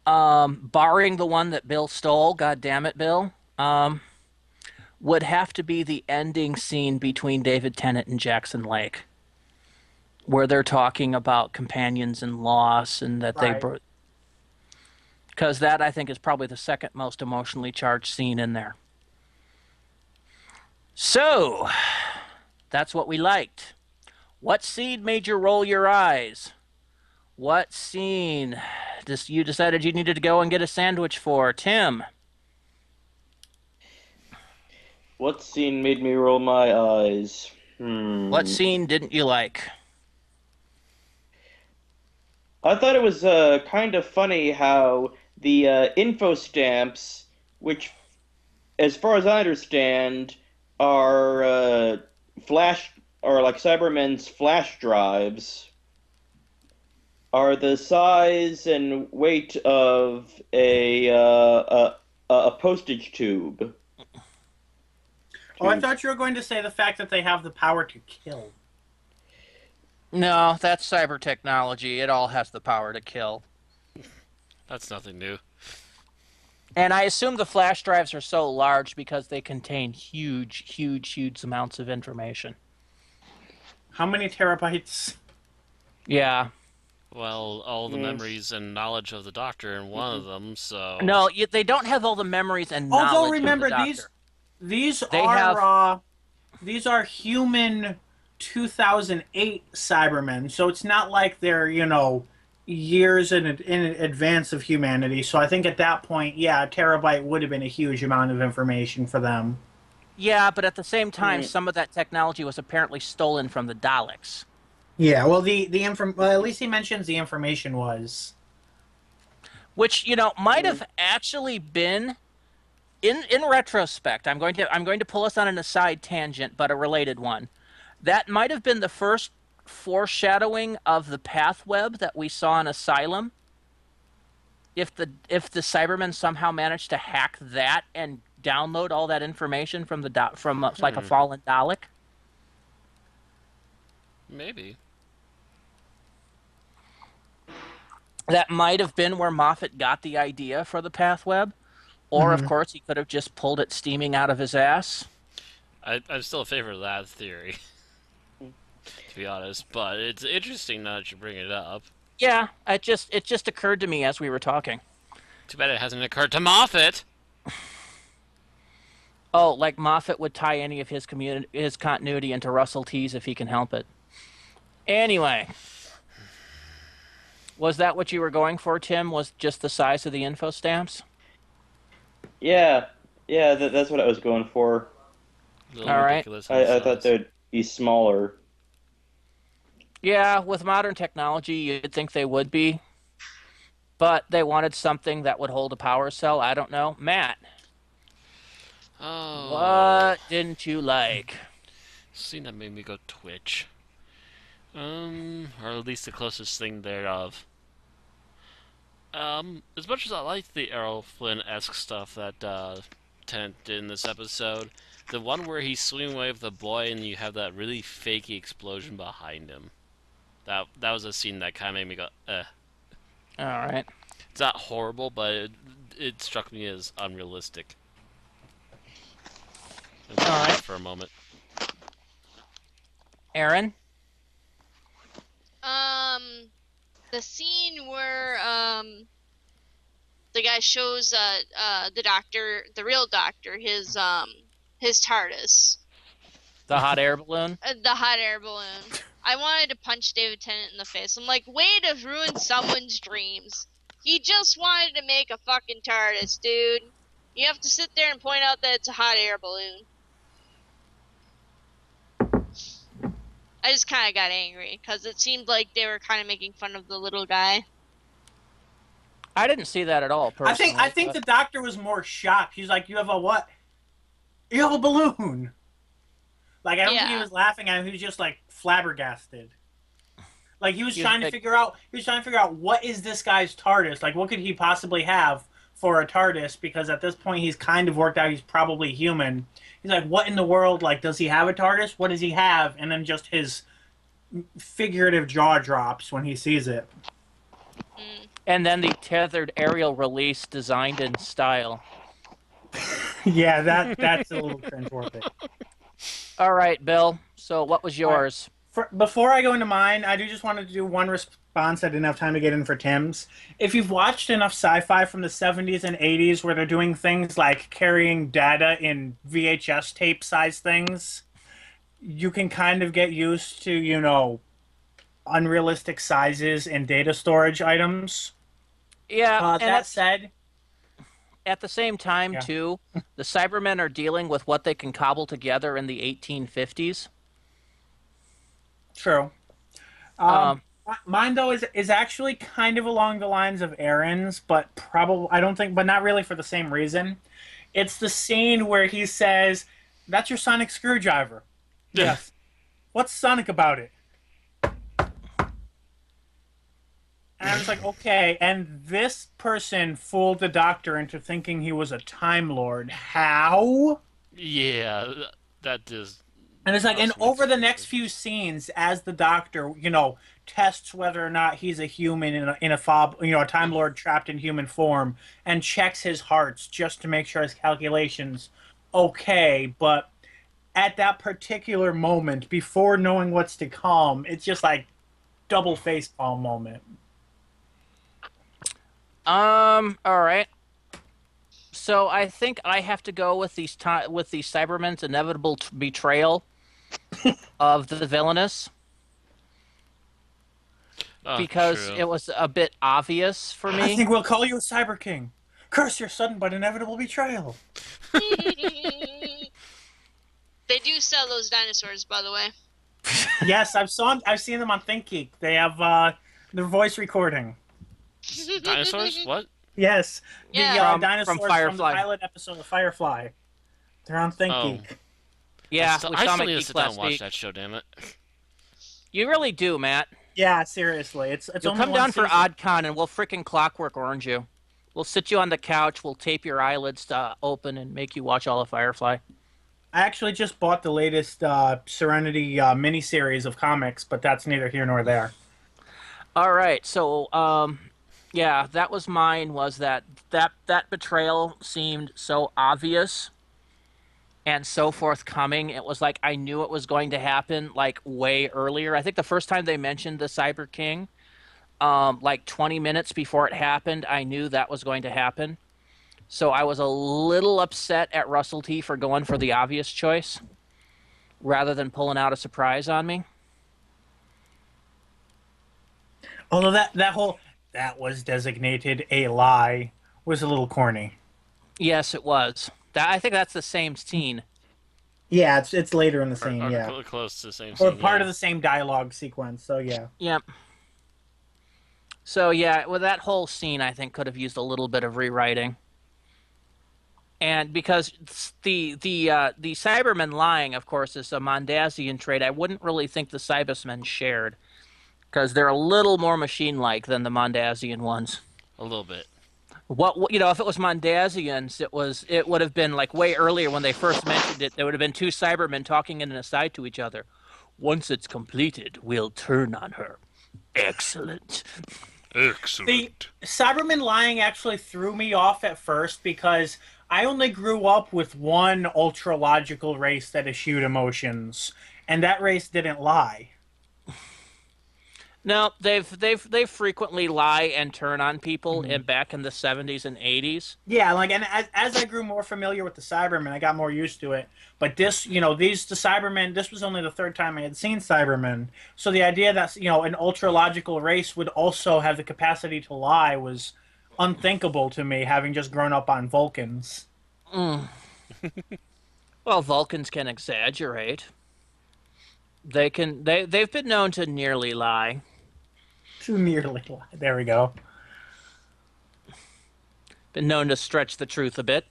barring the one that Bill stole, God damn it, Bill, would have to be the ending scene between David Tennant and Jackson Lake, where they're talking about companions and loss, and that they, Right. because that I think is probably the second most emotionally charged scene in there. So, that's what we liked. What scene made you roll your eyes? What scene you decided you needed to go and get a sandwich for? Tim, What scene made me roll my eyes? what scene didn't you like? I thought it was kind of funny how the info stamps, which, as far as I understand, are flash or like Cybermen's flash drives, are the size and weight of a postage tube. Oh, I Tube. thought you were going to say the fact that they have the power to kill. No, that's cyber technology. It all has the power to kill. That's nothing new. And I assume the flash drives are so large because they contain huge amounts of information. How many terabytes? Yeah. Well, all the Mm. memories and knowledge of the Doctor in one of them, so. No, they don't have all the memories and Although knowledge of the remember Doctor. these They are have these are human 2008 Cybermen, so it's not like they're years in advance of humanity. So I think at that point, yeah, a terabyte would have been a huge amount of information for them. yeah, but at the same time, Mm. some of that technology was apparently stolen from the Daleks. Yeah, well, well, at least he mentions the information was. Which, might Mm. have actually been in retrospect, I'm going to pull us on an aside tangent, but a related one. That might have been the first foreshadowing of the path web that we saw in Asylum. If the Cybermen somehow managed to hack that and download all that information from like a Hmm. fallen Dalek. Maybe. That might have been where Moffat got the idea for the pathweb, or of Mhm. course he could have just pulled it steaming out of his ass. I'm still in favor of that theory, to be honest. But it's interesting now that you bring it up. Yeah, it just occurred to me as we were talking. Too bad it hasn't occurred to Moffat. Oh, like Moffat would tie any of his continuity into Russell T's if he can help it. Anyway, was that what you were going for, Tim? Was just the size of the info stamps? Yeah, yeah, that's what I was going for. A little All right. ridiculous in I thought size. they'd be smaller. Yeah, with modern technology, you'd think they would be, but they wanted something that would hold a power cell. I don't know. Matt, Oh, what didn't you like? scene that made me go twitch. Or at least the closest thing thereof. As much as I like the Errol Flynn-esque stuff that Tennant did in this episode, the one where he's swimming away with the boy and you have that really fakey explosion behind him. That was a scene that kind of made me go, eh. All right. It's not horrible, but it struck me as unrealistic. All right. For a moment. Aaron? The scene where the guy shows the doctor, the real doctor, his TARDIS, The hot air balloon? the hot air balloon. I wanted to punch David Tennant in the face. I'm like, way to ruin someone's dreams. He just wanted to make a fucking TARDIS, dude. You have to sit there and point out that it's a hot air balloon. I just kind of got angry because it seemed like they were kind of making fun of the little guy. I didn't see that at all, personally. I think the doctor was more shocked. He's like, "You have a what? You have a balloon." Like, I don't think he Yeah. was laughing at him. He was just like flabbergasted. Like he was He was trying to like- figure out. He was trying to figure out what is this guy's TARDIS? Like, what could he possibly have for a TARDIS? Because at this point, he's kind of worked out he's probably human. He's like, what in the world? Like, does he have a TARDIS? What does he have? And then just his figurative jaw drops when he sees it. And then the tethered aerial release designed in style. Yeah, that's a little cringeworthy. All right, Bill. So what was yours? Before I go into mine, I do just wanted to do one response I didn't have time to get in for Tim's. If you've watched enough sci-fi from the 70s and 80s where they're doing things like carrying data in VHS tape size things, you can kind of get used to, you know, unrealistic sizes and data storage items. Yeah, and That said, at the same time, Yeah. too, the Cybermen are dealing with what they can cobble together in the 1850s. true. Mine though is actually kind of along the lines of Aaron's, but probably I don't think, but not really for the same reason. It's the scene where he says, "That's your sonic screwdriver." Yes. What's sonic about it? And I was like, okay. And this person fooled the doctor into thinking he was a Time Lord. How? Yeah, that is. And it's like, and Awesome. over the next few scenes, as the doctor, you know, tests whether or not he's a human in a fob, you know, a Time Lord trapped in human form, and checks his hearts just to make sure his calculations okay. But at that particular moment, before knowing what's to come, it's just like double facepalm moment. All right. So I think I have to go with the Cybermen's inevitable betrayal of the villainous Oh, because true. it was a bit obvious for me. I think we'll call you a Cyber King. Curse your sudden but inevitable betrayal. They do sell those dinosaurs, by the way. Yes, I've seen them on ThinkGeek. They have their voice recording. Dinosaurs? What? Yes, Yeah. the From dinosaurs from the Firefly. pilot episode of Firefly. They're on ThinkGeek. Yeah, I we still saw need to McGeek sit down last and watch week. that show. Damn it! You really do, Matt. Yeah, seriously, it's You'll only come one down for season. OddCon and we'll frickin' Clockwork Orange you. We'll sit you on the couch. We'll tape your eyelids open and make you watch all of Firefly. I actually just bought the latest Serenity miniseries of comics, but that's neither here nor there. All right, so Yeah, that was mine. Was that betrayal seemed so obvious and so forthcoming. It was like I knew it was going to happen like way earlier. I think the first time they mentioned the Cyber King, like 20 minutes before it happened, I knew that was going to happen. So I was a little upset at Russell T for going for the obvious choice rather than pulling out a surprise on me. Although that was designated a lie was a little corny. Yes, it was. That I think that's the same scene. Yeah, it's later in the scene, Or yeah. close to the same Or scene, part yeah. of the same dialogue sequence, so yeah. Yep. So yeah, with that whole scene, I think could have used a little bit of rewriting. And because the Cybermen lying, of course, is a Mondasian trait, I wouldn't really think the Cybermen shared because they're a little more machine-like than the Mondasian ones. A little bit. What if it was Mondasians, it would have been like way earlier when they first mentioned it. There would have been two Cybermen talking in an aside to each other. Once it's completed, we'll turn on her. Excellent. The Cyberman lying actually threw me off at first because I only grew up with one ultra logical race that eschewed emotions, and that race didn't lie. No, they've frequently lie and turn on people back in the 70s and 80s. Yeah, like, and as I grew more familiar with the Cybermen, I got more used to it. But this, the Cybermen, this was only the third time I had seen Cybermen. So the idea that, an ultra logical race would also have the capacity to lie was unthinkable to me, having just grown up on Vulcans. Mm. Well, Vulcans can exaggerate. They've been known to nearly lie. Too nearly lie. There we go. Been known to stretch the truth a bit.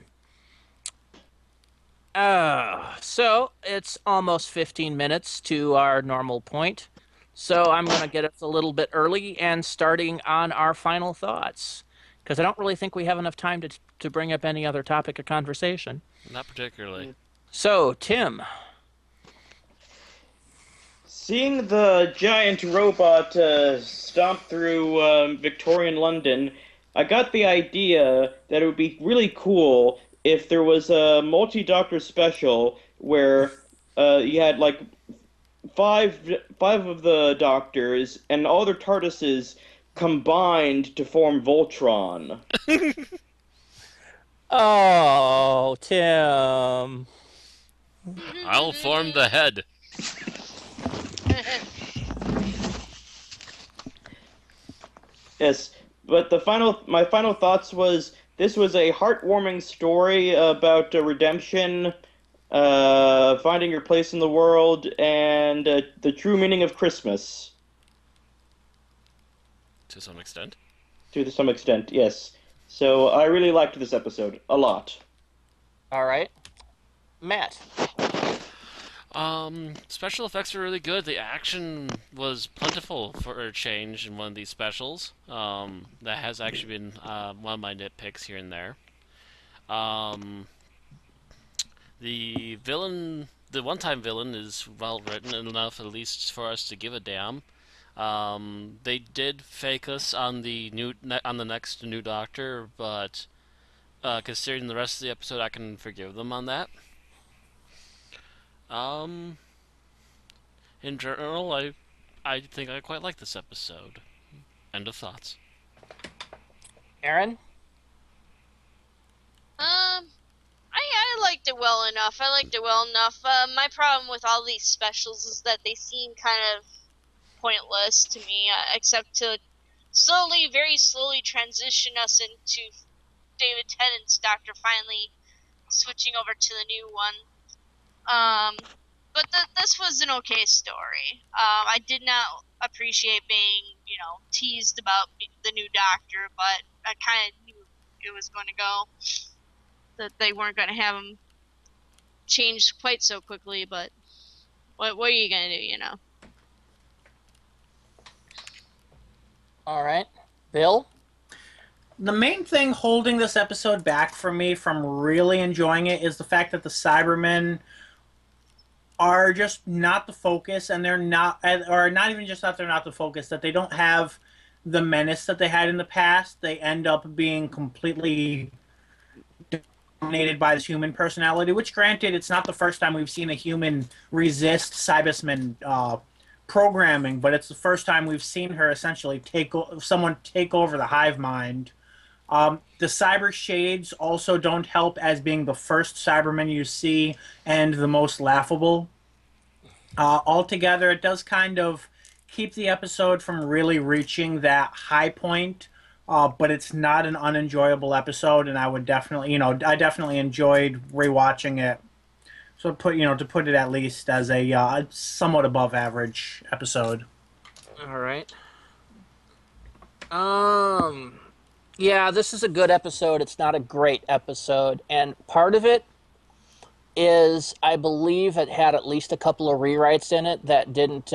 So it's almost 15 minutes to our normal point. So I'm going to get us a little bit early and starting on our final thoughts. Because I don't really think we have enough time to bring up any other topic of conversation. Not particularly. So, Tim. Seeing the giant robot stomp through Victorian London, I got the idea that it would be really cool if there was a multi-doctor special where you had like five of the doctors and all their TARDISes combined to form Voltron. Oh, Tim. I'll form the head. Yes, but my final thoughts was this was a heartwarming story about redemption, finding your place in the world, and the true meaning of Christmas. To some extent. To some extent, yes. So I really liked this episode a lot. All right. Matt. Special effects were really good. The action was plentiful for a change in one of these specials. That has actually been one of my nitpicks here and there. The villain, the one-time villain, is well written enough, at least for us to give a damn. They did fake us on the next new Doctor, but considering the rest of the episode, I can forgive them on that. In general, I think I quite like this episode. End of thoughts. Aaron? I liked it well enough. I liked it well enough. My problem with all these specials is that they seem kind of pointless to me, except to very slowly transition us into David Tennant's Doctor finally switching over to the new one. But this was an okay story. I did not appreciate being, teased about the new Doctor, but I kind of knew it was going to go. That they weren't going to have him change quite so quickly, but what are you going to do, All right. Bill? The main thing holding this episode back from me from really enjoying it is the fact that the Cybermen are just not the focus, and they're not, or not even just that they're not the focus, that they don't have the menace that they had in the past. They end up being completely dominated by this human personality. Which, granted, it's not the first time we've seen a human resist Cybersman programming, but it's the first time we've seen her essentially someone take over the hive mind. The cyber shades also don't help as being the first Cybermen you see and the most laughable. Altogether, it does kind of keep the episode from really reaching that high point, but it's not an unenjoyable episode, and I would definitely, I definitely enjoyed rewatching it. So to put it at least as a somewhat above average episode. All right. Yeah, this is a good episode. It's not a great episode, and part of it is I believe it had at least a couple of rewrites in it that didn't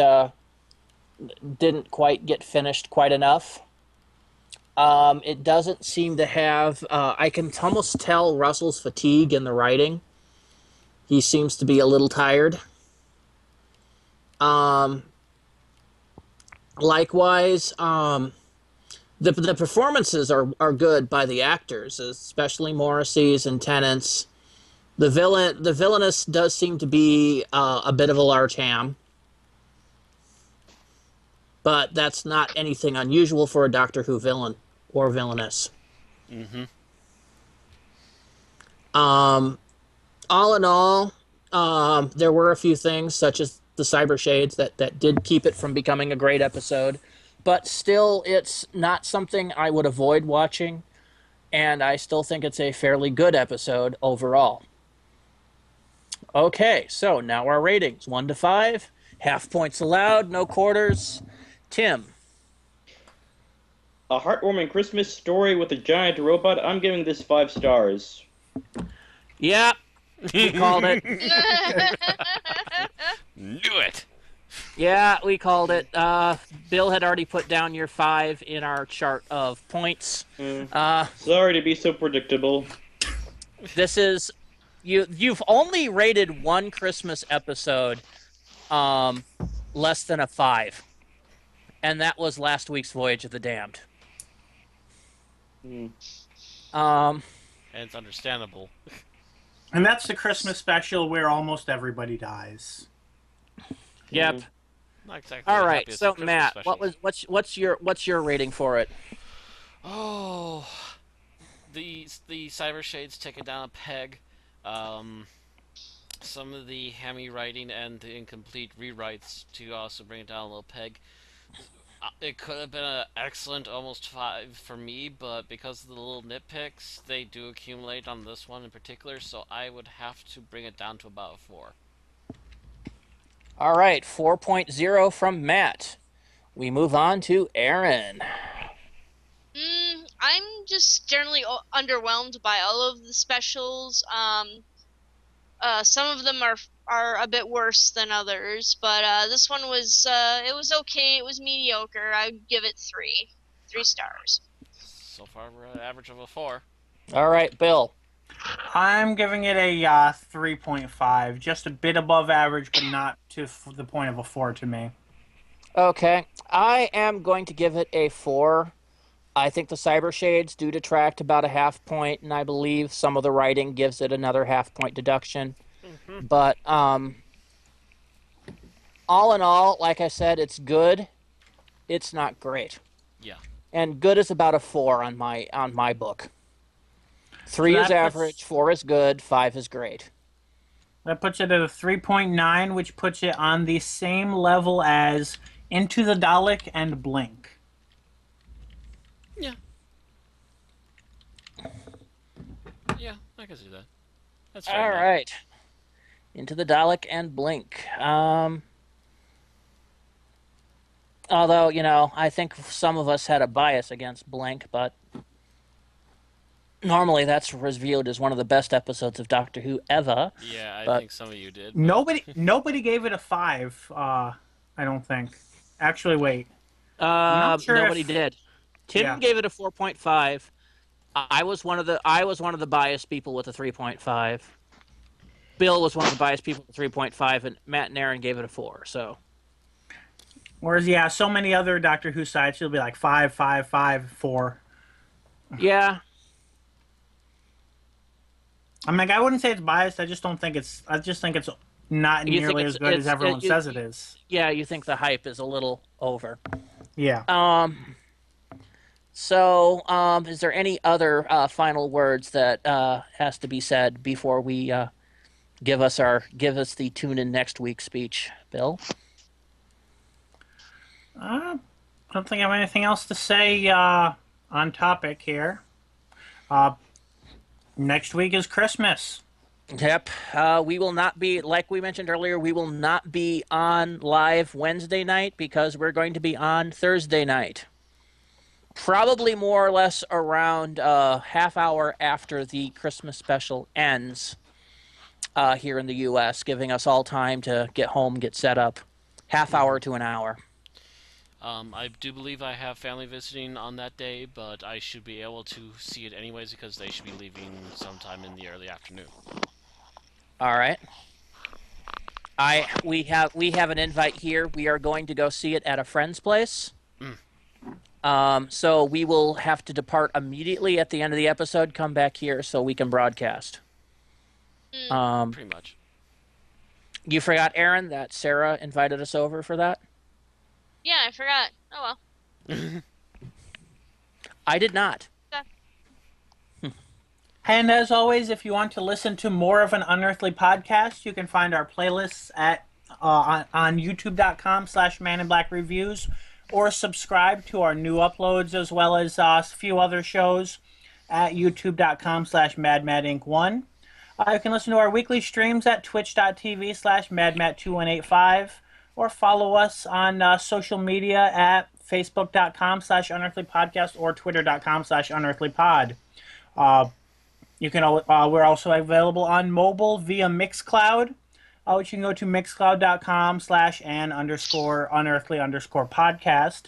quite get finished quite enough. It doesn't seem to have. I can almost tell Russell's fatigue in the writing. He seems to be a little tired. Um, Likewise, the performances are good by the actors, especially Morrissey's and Tennant's. The villainess does seem to be a bit of a large ham, but that's not anything unusual for a Doctor Who villain or villainess. Mm-hmm. All in all, there were a few things, such as the cyber shades, that did keep it from becoming a great episode, but still, it's not something I would avoid watching, and I still think it's a fairly good episode overall. Okay, so now our ratings: 1 to 5, half points allowed, no quarters. Tim. A heartwarming Christmas story with a giant robot. I'm giving this 5 stars. Yeah, we called it. Knew it. Yeah, we called it. Bill had already put down your 5 in our chart of points. Sorry to be so predictable. This is you've only rated one Christmas episode less than a 5, and that was last week's Voyage of the Damned. And it's understandable. And that's the Christmas special where almost everybody dies. Yep. Not exactly. All the right. happiest So Christmas Matt, special. what's your rating for it? Oh, the cyber shades take it down a peg. Some of the hammy writing and the incomplete rewrites to also bring it down a little peg. It could have been an excellent almost 5 for me, but because of the little nitpicks, they do accumulate on this one in particular, so I would have to bring it down to about a 4. All right, 4.0 from Matt. We move on to Aaron. I'm just generally underwhelmed by all of the specials. Some of them are a bit worse than others, but this one was it was okay. It was mediocre. I'd give it 3 stars. So far, we're at an average of a 4. All right, Bill. I'm giving it a 3.5, just a bit above average, but not to the point of a 4 to me. Okay, I am going to give it a 4. I think the cyber shades do detract about a half point, and I believe some of the writing gives it another half point deduction. Mm-hmm. But all in all, like I said, it's good. It's not great. Yeah. And good is about a 4 on my book. 3 So is average, 4 is good, 5 is great. That puts it at a 3.9, which puts it on the same level as Into the Dalek and Blink. Yeah. Yeah, I can see that. That's fair All enough. right. Into the Dalek and Blink. Although, I think some of us had a bias against Blink, but normally that's reviewed as one of the best episodes of Doctor Who ever. Yeah, I But- think some of you did. But... Nobody gave it a 5, I don't think. Actually, wait. not sure Nobody if- did. Tim Yeah. gave it a 4.5. I was one of the biased people with a 3.5. Bill was one of the biased people with a 3.5, and Matt and Aaron gave it a 4. So Whereas, yeah, so many other Doctor Who sites, it'll be like 5, 5, 5, 4. Yeah, I'm like, I wouldn't say it's biased. I just don't think it's. I just think it's not you think nearly as good as everyone says it is. yeah, you think the hype is a little over. Yeah. So, is there any other final words that has to be said before we give us the tune in next week speech, Bill? I don't think I have anything else to say on topic here. Next week is Christmas. Yep. We will not be, like we mentioned earlier, we will not be on live Wednesday night because we're going to be on Thursday night. Probably more or less around half hour after the Christmas special ends here in the U.S., giving us all time to get home, get set up. Half hour to an hour. I do believe I have family visiting on that day, but I should be able to see it anyways because they should be leaving sometime in the early afternoon. All right. We have an invite here. We are going to go see it at a friend's place. So we will have to depart immediately at the end of the episode. Come back here so we can broadcast. Pretty much. You forgot, Aaron, that Sarah invited us over for that? Yeah, I forgot. Oh well. I did not. And as always, if you want to listen to more of an Unearthly podcast, you can find our playlists at on youtube.com/maninblackreviews or subscribe to our new uploads as well as a few other shows at youtube.com/madmadinc1. You can listen to our weekly streams at twitch.tv/madmat2185 or follow us on social media at facebook.com/unearthlypodcast or twitter.com/unearthlypod. We're also available on mobile via Mixcloud, which you can go to mixcloud.com/an_unearthly_podcast.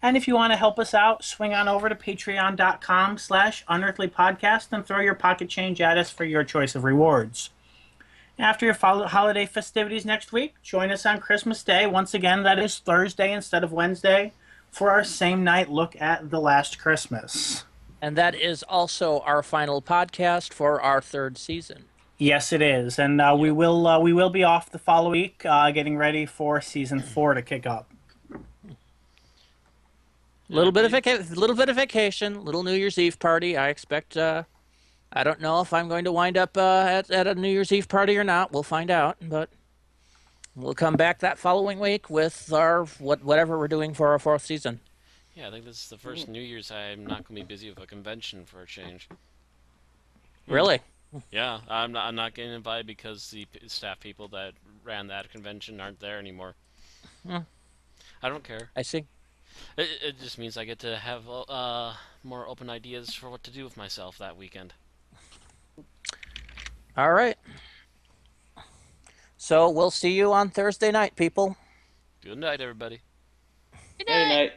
And if you want to help us out, swing on over to patreon.com/unearthlypodcast and throw your pocket change at us for your choice of rewards. After your holiday festivities next week, join us on Christmas Day. Once again, that is Thursday instead of Wednesday, for our same night look at The Last Christmas. And that is also our final podcast for our third season. Yes, it is, and we will be off the following week, getting ready for season 4 to kick up. Little bit of vacation, little New Year's Eve party. I expect. I don't know if I'm going to wind up at a New Year's Eve party or not. We'll find out, but we'll come back that following week with our whatever we're doing for our fourth season. Yeah, I think this is the first New Year's I'm not going to be busy with a convention for a change. Really? Yeah, I'm not getting invited because the staff people that ran that convention aren't there anymore. Hmm. I don't care. I see. It just means I get to have more open ideas for what to do with myself that weekend. All right. So we'll see you on Thursday night, people. Good night, everybody. Good Night night. night.